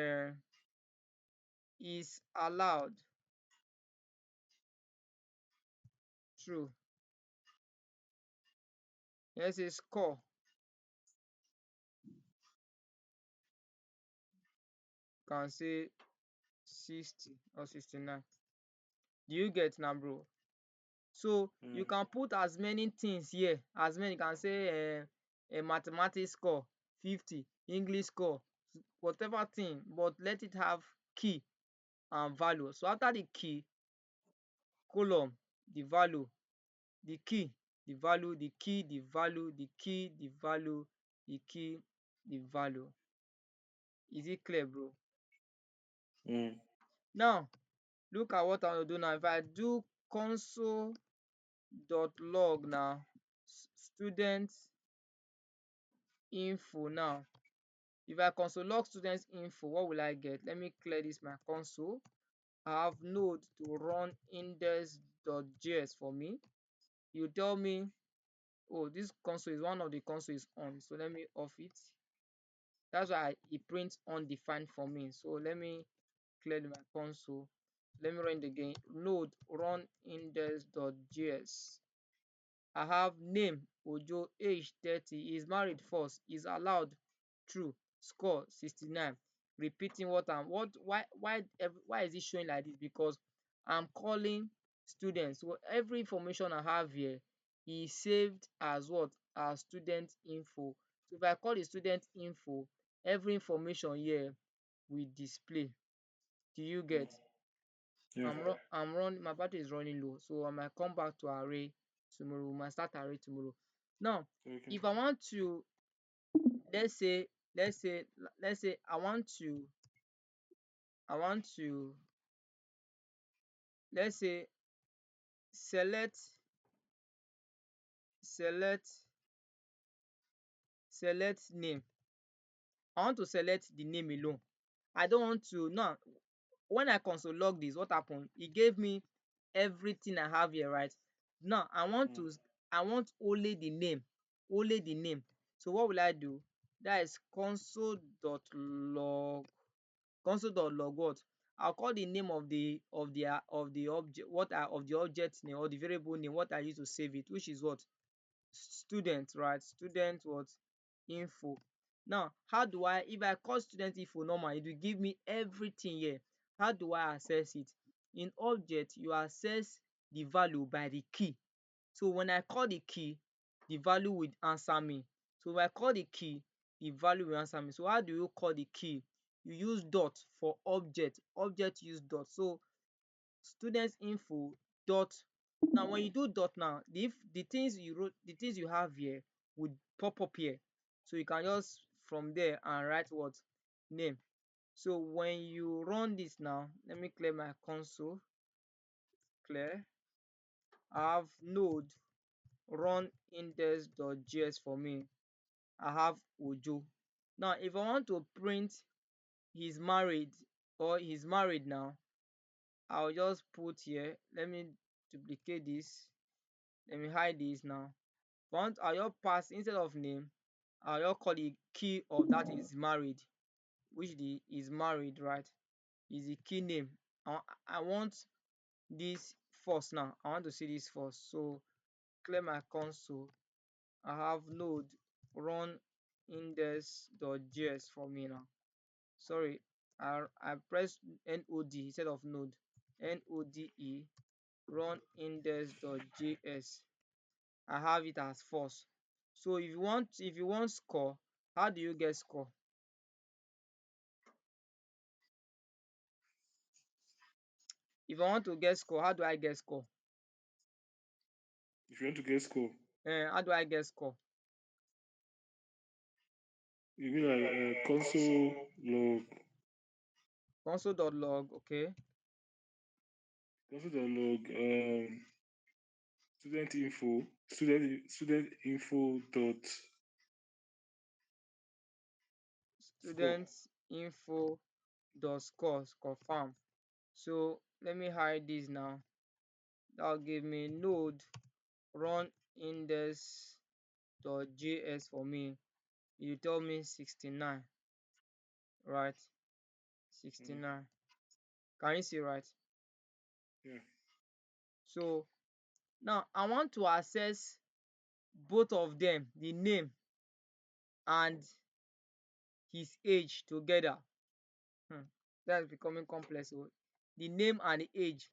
is allowed. True. Let's say score, can say 60 or 69. Do you get now, bro? So you Mm. can put as many things here, as many, you can say a mathematics score 50, English score, whatever thing, but let it have key and value. So after the key, column, the value, the key, the value, the key, the value, the key, the value, the key, the value. Is it clear, bro? Mm. Now look at what I want to do now. If I do console.log now, student info now. If I console log students info, what will I get? Let me clear this my console. I have node to run index.js for me. You tell me, oh, this console is one of the console is on. So let me off it. That's why it prints undefined for me. So let me clear my console. Let me run it again. Node run index.js. I have name Ojo, age 30, is married first, is allowed, true, score 69. Repeating why is it showing like this? Because I'm calling students. So every information I have here is saved as what? As student info. So if I call the student info, every information here will display. Do you Mm. get? Yeah. I'm running, my battery is running low, so I might come back to array tomorrow. We might start array tomorrow. Now Okay. if I want to, let's say let's say I want to let's say select select select name. I want to select the name alone. I don't want to now. When I console log this, what happened? It gave me everything I have here, right? Now Mm. I want only the name, only the name. So what will I do? That is console.log what? I'll call the name of the object, of the object name or the variable name, what I use to save it, which is what? student, right? Student what? Info. Now, how do I, if I call student info normal, it will give me everything here. How do I access it? In object, you access the value by the key. So when I call the key, the value will answer me. So when I call the key, the value will answer me. So how do you call the key? You use dot for object. Object use dot. So students info dot. Now when you do dot now, the things you wrote, the things you have here would pop up here. So you can just from there and write what? Name. So when you run this now, let me clear my console. Clear. I have node run index.js for me. I have Ojo. Now if I want to print he's married or he's married now, I'll just put here. Let me duplicate this. Let me hide this now. Want I'll just pass instead of name, I'll just call the key of that is married, which the is married, right? Is the key name. I want this first now. I want to see this first. So clear my console. I have node run index.js for me now. Sorry, I pressed node instead of node. Node run index.js. I have it as false. So if you want score, how do you get score? If I want to get score, how do I get score? If you want to get score, How do I get score? you mean like console log, Console.log, okay. console.log, student info dot score. Students info dot scores confirm. So let me hide this now. That'll give me node run index.js for me. You tell me 69, right? Mm, 69. Can you see, right? yeah. So now I want to access both of them, the name and his age together. That's becoming complex. So the name and the age.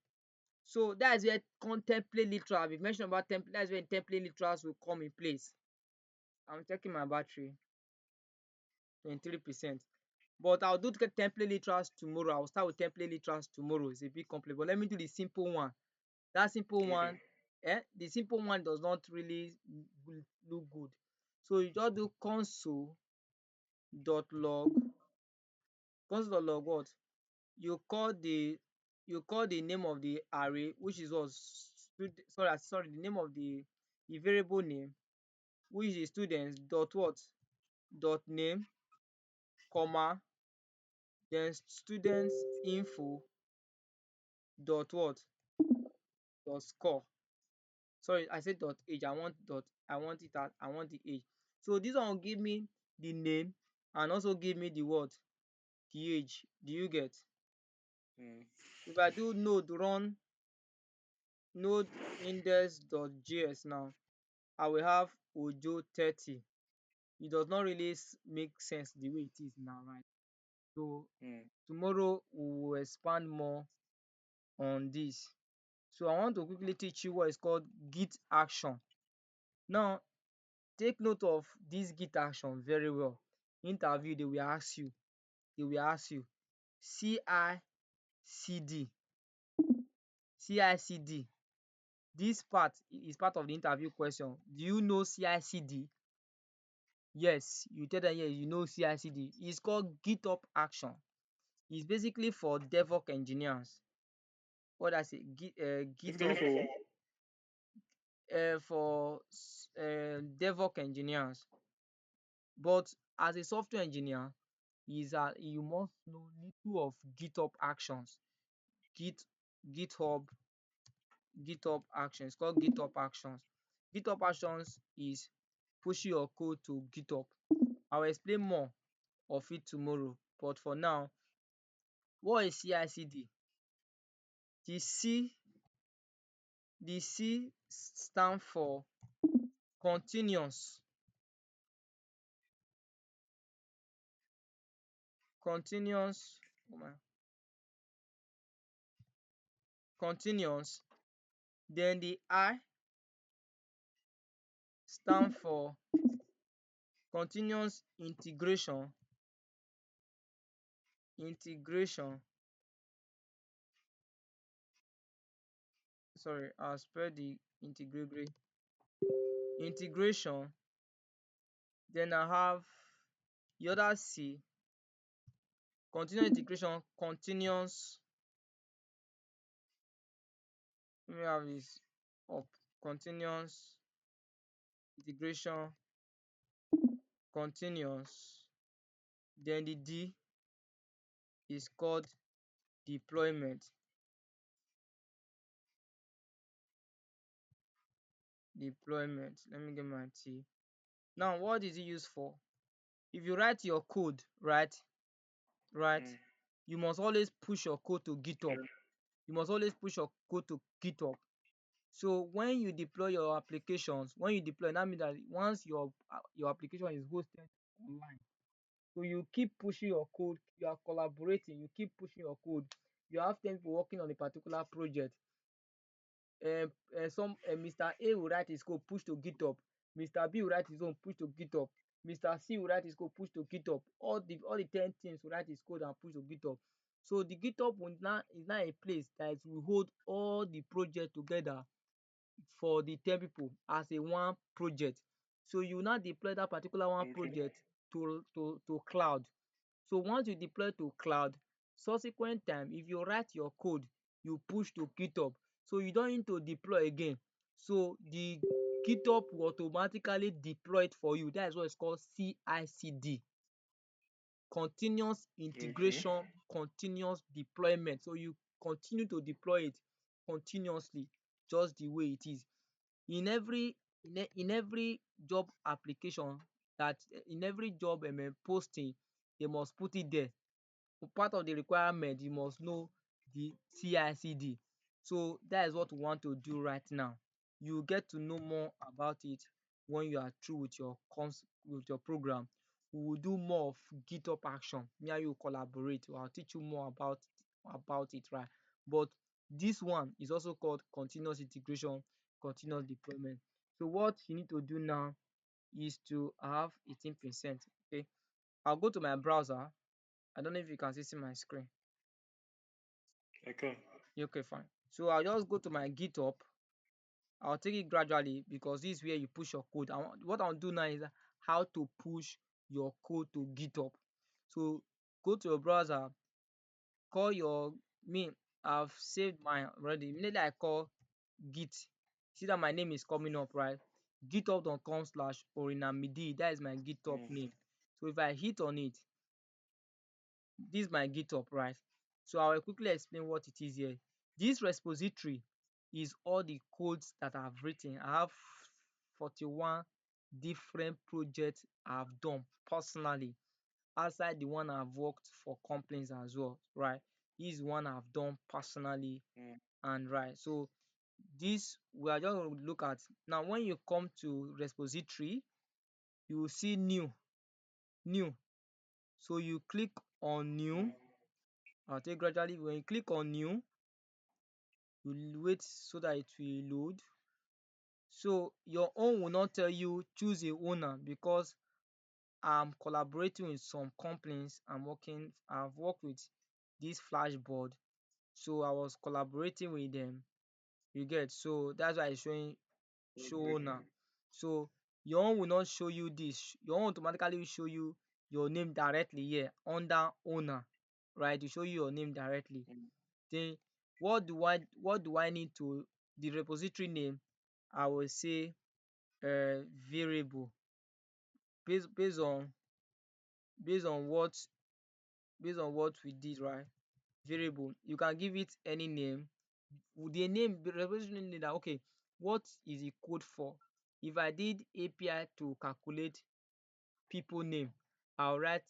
So that's where template literals. We mentioned about template. That's where template literals will come in place. I'm checking my battery, 23%. But I'll do template literals tomorrow. I'll start with template literals tomorrow. It's a bit complex. But let me do the simple one. That simple Okay. one, the simple one does not really look good. So you just do console.log. Console.log what? You call the name of the array, which is what? Sorry, the name of the variable name, which is students dot what? Dot name, comma, then students info dot what? Dot score. Sorry, I said dot age. I want the age. So this one will give me the name and also give me the what? The age. Do you get? Mm, If I do node run node index.js now, I will have Ojo 30. It does not really make sense the way it is now, right? So mm, tomorrow we will expand more on this. So I want to quickly teach you what is called git action. Now take note of this git action very well. Interview they will ask you CI/CD. CI/CD. This part is part of the interview question. Do you know CI/CD? Yes, you tell them yes, you know CI/CD. It's called GitHub action. It's basically for DevOps engineers. What I say, basically GitHub for for DevOps engineers. But as a software engineer, you must know little of GitHub actions. Git GitHub GitHub actions. It's called GitHub actions. GitHub actions is pushing your code to GitHub. I'll explain more of it tomorrow. But for now, what is CI/CD? The C the C stand for continuous, continuous, oh my, continuous. Then the I stand for continuous integration, integration. Sorry, I'll spell the integration. Integration. Then I have the other C, continuous integration, continuous. Let me have this up. Continuous integration, continuous. Then the D is called deployment. Deployment. Let me get my T. Now, what is it used for? If you write your code, right, Mm. you must always push your code to GitHub. Yeah. You must always push your code to GitHub. So when you deploy your applications, when you deploy, that means that once your application is hosted online, so you keep pushing your code, you are collaborating, you keep pushing your code. You have 10 people working on a particular project. Mr. A will write his code, push to GitHub. Mr. B will write his own, push to GitHub. Mr. C will write his code, push to GitHub. All the 10 teams will write his code and push to GitHub. So the GitHub is now a place that will hold all the project together for the 10 people as a one project. So you now deploy that particular one Okay. project to cloud. So once you deploy to cloud, subsequent time, if you write your code, you push to GitHub. So you don't need to deploy again. So the GitHub will automatically deploy it for you. That is what is called CI/CD, continuous Okay. integration, continuous deployment. So you continue to deploy it continuously, just the way it is. In every job application, that in every job posting, they must put it there. Part of the requirement, you must know the CI/CD. So that is what we want to do right now. You get to know more about it when you are through with your program. We will do more of GitHub action. Me and you collaborate. I'll teach you more about it, right? But this one is also called continuous integration, continuous deployment. So what you need to do now is to have 18%. Okay. I'll go to my browser. I don't know if you can see my screen. I can. Okay, fine. So I'll just go to my GitHub. I'll take it gradually because this is where you push your code. What I'll do now is how to push your code to GitHub. So go to your browser, call your me. I've saved mine already. Immediately I call Git. See that my name is coming up, right? github.com/orinamidi. That is my GitHub Mm. name. So if I hit on it, this is my GitHub, right? So I will quickly explain what it is here. This repository is all the codes that I've written. I have 41 different projects I've done personally, outside the one I've worked for companies as well, right? This is one I've done personally, Mm. and right. So this we are just going to look at now. When you come to repository, you will see new. So you click on new. Mm. I'll take gradually. When you click on new, you wait so that it will load. So your own will not tell you choose a owner because I'm collaborating with some companies. I've worked with this flashboard. So I was collaborating with them. You get, so that's why it's showing show Okay. owner. So your own will not show you this. Your own automatically will show you your name directly here under owner, right? To show you your name directly. Mm. Then what do I need to the repository name? I will say variable based on based on what based on what we did, right? Variable. You can give it any name. The repository name that okay, what is the code for? If I did API to calculate people name, I'll write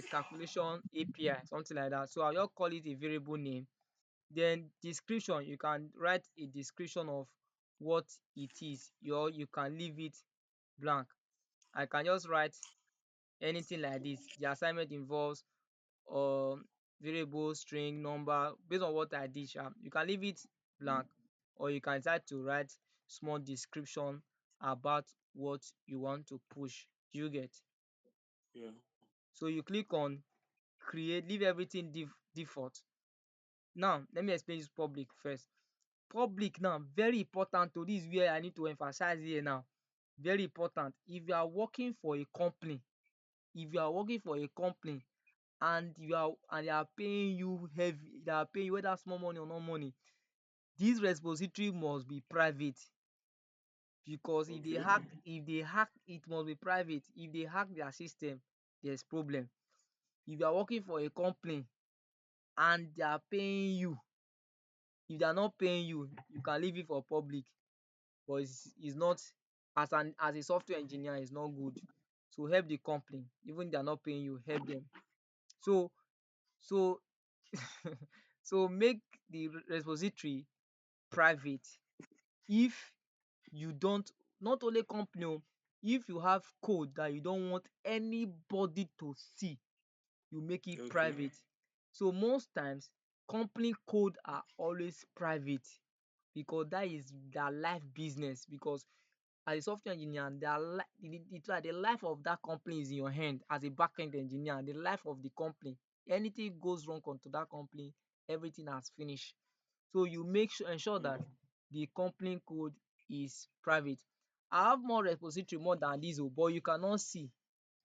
calculation API, something like that. So I'll just call it a variable name. Then description, you can write a description of what it is, or you can leave it blank. I can just write anything like this. The assignment involves um variable, string, number, based on what I did sha. You can leave it blank, or you can decide to write small description about what you want to push. Do you get? Yeah. So you click on create, leave everything default. Now let me explain this public first. Public now very important oh, this is where I need to emphasize here now. Very important. If you are working for a company, if you are working for a company and they are paying you heavy, they are paying you whether small money or no money, this repository must be private, because Okay. if they hack it must be private. If they hack their system, there's problem. If you are working for a company and they are paying you, if they are not paying you, you can leave it for public, but it's not, as a software engineer, it's not good. So help the company, even if they are not paying you, help them. So so so make the repository private. If you don't, not only company oh, if you have code that you don't want anybody to see, you make it Okay. private. So most times company code are always private, because that is their life business. Because as a software engineer, the life of that company is in your hand. As a backend engineer, the life of the company, anything goes wrong onto that company, everything has finished. So you ensure that Mm. the company code is private. I have more repository more than this oh, but you cannot see.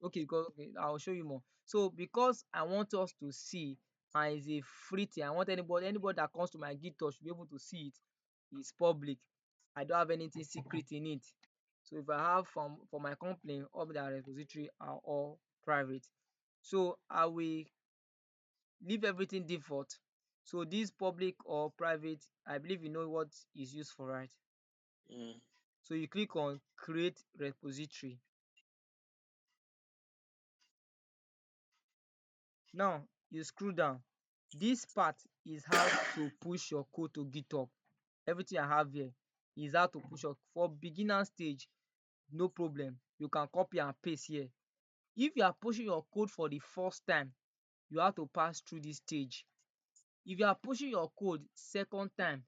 Okay, because okay, I will show you more. So because I want us to see, and it's a free thing, I want anybody that comes to my GitHub should be able to see it. It's public. I don't have anything secret in it. So if I have for my company, all their repository are all private. So I will leave everything default. So this public or private, I believe you know what is used for, right? Mm. So you click on create repository. Now you scroll down. This part is how to push your code to GitHub. Everything I have here is how to push your for beginner stage. No problem. You can copy and paste here. If you are pushing your code for the first time, you have to pass through this stage. If you are pushing your code second time,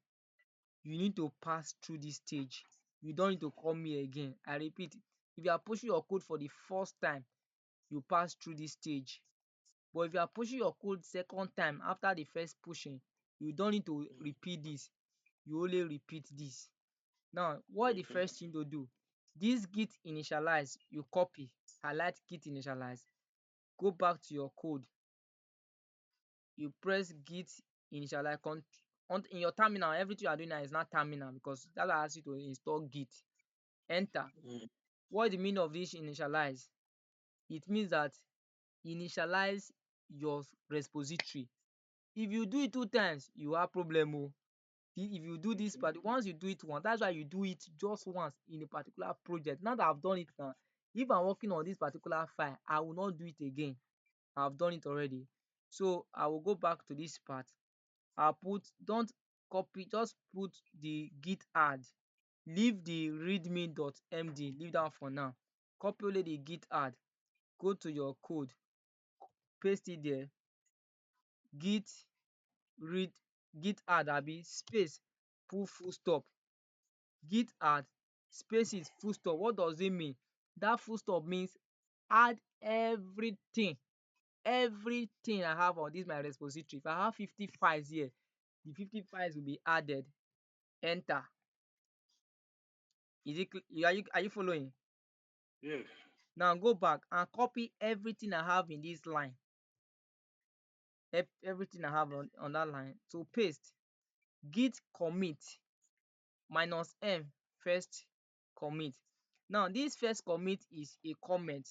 you need to pass through this stage. You don't need to come here again. I repeat, if you are pushing your code for the first time, you pass through this stage. But if you are pushing your code second time after the first pushing, you don't need to Mm. repeat this. You only repeat this. Now, what is the Okay. first thing to do? This git initialize, you copy, highlight git initialize, go back to your code, you press git initialize in your terminal. Everything you are doing now is not terminal, because that's why I ask you to install git. Enter. Mm. What is the meaning of this initialize? It means that initialize your repository. If you do it two times, you have problem oh. If you do this Okay. part, once you do it once, that's why you do it just once in a particular project. Now that I've done it now, if I'm working on this particular file, I will not do it again. I've done it already. So I will go back to this part. I'll put, don't copy, just put the git add. Leave the readme.md, leave that for now. Copy only the git add. Go to your code, paste it there. Git read, git add abi space, put full stop. Git add spaces full stop. What does it mean? Dat full stop means add everything I have on dis my repository. If I have 50 files here, the 50 files will be added. Enter. Is it are you following? Yes. Now go back and copy everything I have in dis line. Everything I have on dat line. So paste. Git commit -m first commit. Now dis first commit is a comment.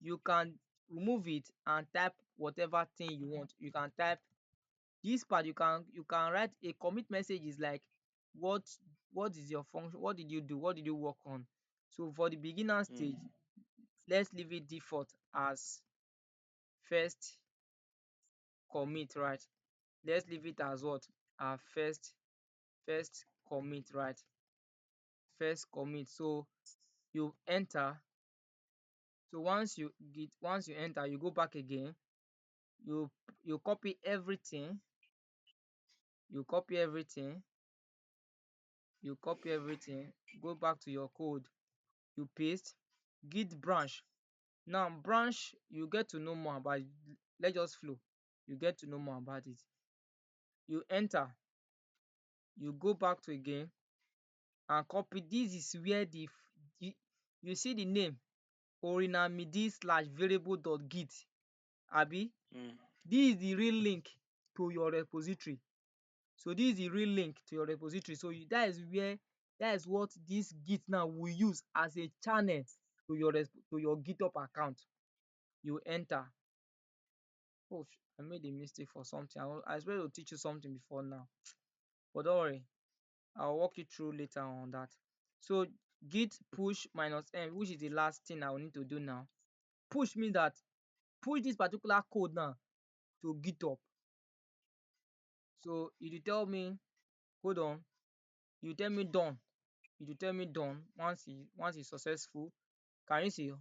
You can remove it and type whatever thing you want. You can type dis part, you can write a commit message is like what what is your function, what did you do, what did you work on. So for the beginner stage, Mm. let's leave it default as first commit, right? Let's leave it as what? Our first commit, right? first commit. So you enter. So once you enter, you go back again. You you copy everything. You copy everything. You copy everything. Go back to your code. You paste. Git branch. Now branch, you get to know more about it. Let's just flow. You get to know more about it. You enter. You go back to again and copy. This is where you, you see the name orinamidi/variable.git. Abi, mm, this is the real link to your repository. So this is the real link to your repository. So that is what this Git now will use as a channel to your GitHub account. You enter. Oh, I made a mistake for something. I was supposed to teach you something before now, but don't worry. I'll walk you through later on that. So git push minus m, which is the last thing I will need to do now. Push means that push this particular code now to GitHub. So you tell me, hold on, you tell me done. You tell me done. Once it's successful, can you see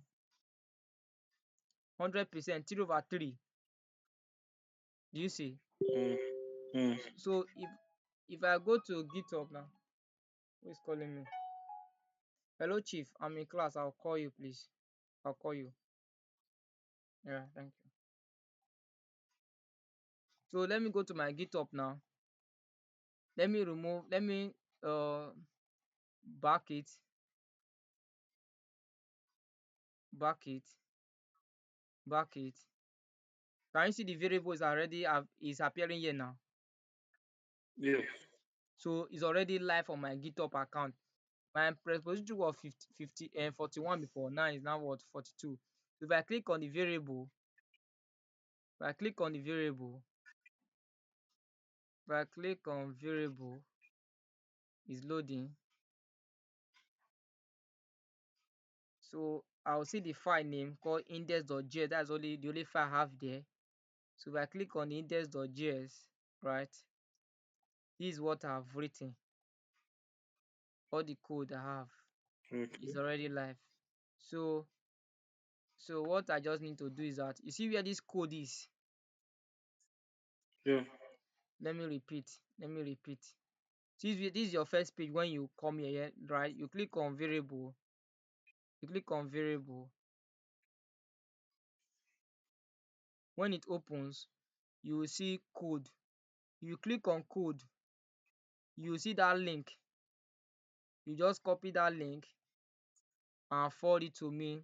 100% 3/3? Do you see? mm, mm. So if I go to GitHub now, who is calling me? Hello, chief. I'm in class. I'll call you, please. I'll call you. Yeah, thank you. So let me go to my GitHub now. Let me uh back it, back it, back it. Can you see the variable is already is appearing here now? Yeah. So it's already live on my GitHub account. My repository was 41 before. Now it's now what 42. So if I click on the variable, if I click on the variable, if I click on variable, is loading. So I'll see the file name called index.js. That's only the only file I have there. So if I click on the index.js, right, this is what I've written. All the code I have is Okay. already live. So what I just need to do is that you see where this code is. Yeah. Let me repeat. Let me repeat. This is your first page when you come here, right? You click on variable. You click on variable. When it opens, you will see code. You click on code. You will see that link. You just copy that link and forward it to me,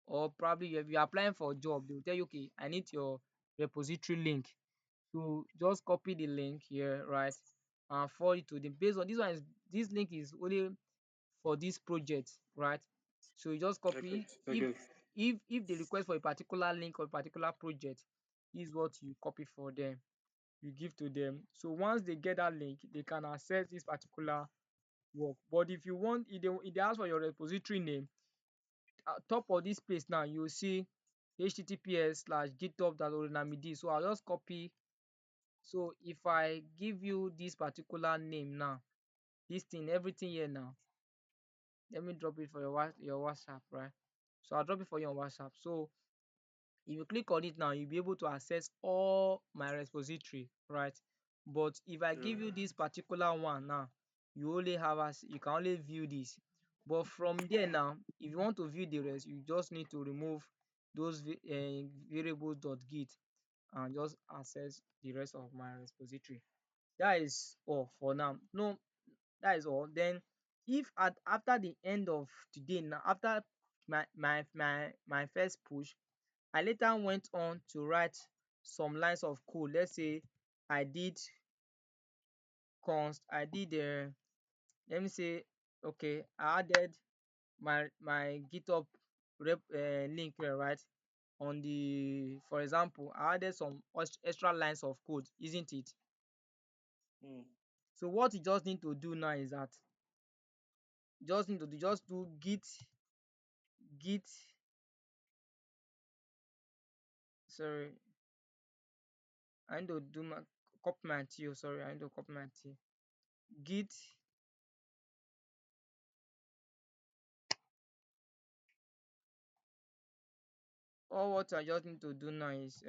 or probably if you're applying for a job, they will tell you, okay, I need your repository link. So just copy the link here, right, and forward it to them. Based on this link is only for this project, right? So you just I get. copy. I if get. if they request for a particular link or a particular project, this is what you copy for them, you give to them. So once they get that link, they can access this particular work. But if you want, if they ask for your repository name, at top of this page now, you will see https://github.orinamidi. So I'll just copy. So if I give you this particular name now, this thing, everything here now, let me drop it for your WhatsApp, right? So I'll drop it for you on WhatsApp. So if you click on it now, you'll be able to access all my repository, right? But if I Yeah. give you this particular one now, you can only view this. But from there now, if you want to view the rest, you just need to remove those variables.git and just access the rest of my repository. That is all for now. No, that is all. Then if after the end of today now, after my first push, I later went on to write some lines of code. Let's say I did const, I did let me say, okay, I added my GitHub link here, right? On the, for example, I added some extra lines of code, isn't it? Mm. So what you just need to do now is that just do git, sorry, I need to do my copy my T. Sorry, I need to copy my T. Git all what I just need to do now is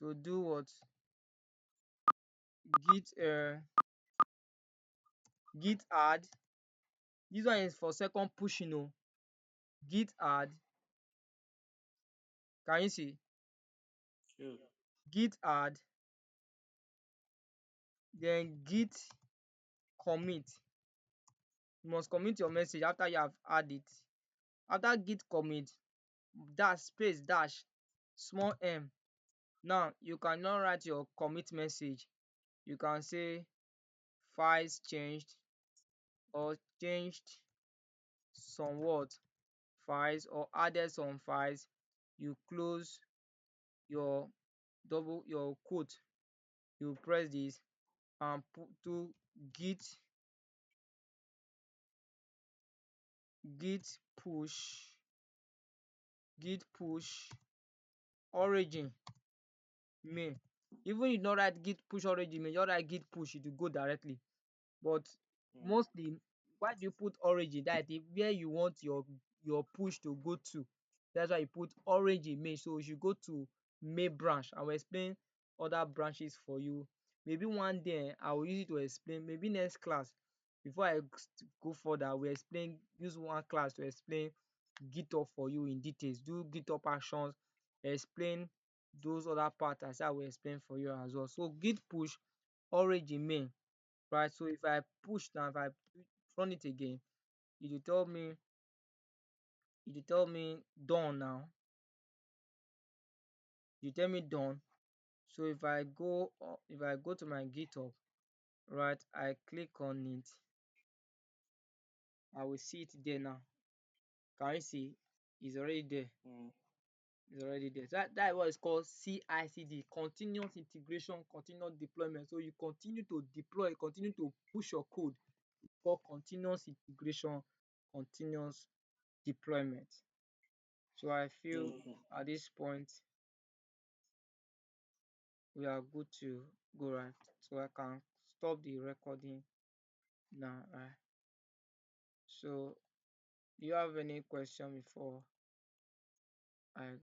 to do what git git add. This one is for second pushing o. Git add, can you see? Yeah. Git add, then git commit. You must commit your message after you have add it. After git commit, dash space dash small m. Now you can now write your commit message. You can say files changed, or changed some what files, or added some files. You close your your quote, you press this and put to git push git push origin main. Even if you no write git push origin main, just write git push, it will go directly. But Mm. mostly, why do you put origin? That is where you want your push to go to. That's why you put origin main. So you should go to main branch. I will explain other branches for you. Maybe one day I will use it to explain. Maybe next class, before I go further, I will use one class to explain GitHub for you in details. Do GitHub actions, explain those other parts as I will explain for you as well. So git push origin main, right? So if I push now, if I run it again, it will tell me done now. It will tell me done. So if I go to my GitHub, right, I click on it, I will see it there now. Can you see? It's already there. Mm. It's already there. So that is what is called CI/CD, continuous integration, continuous deployment. So you continue to deploy, continue to push your code for continuous integration, continuous deployment. So I feel Okay. at this point we are good to go, right? So I can stop the recording now, right? So do you have any question before I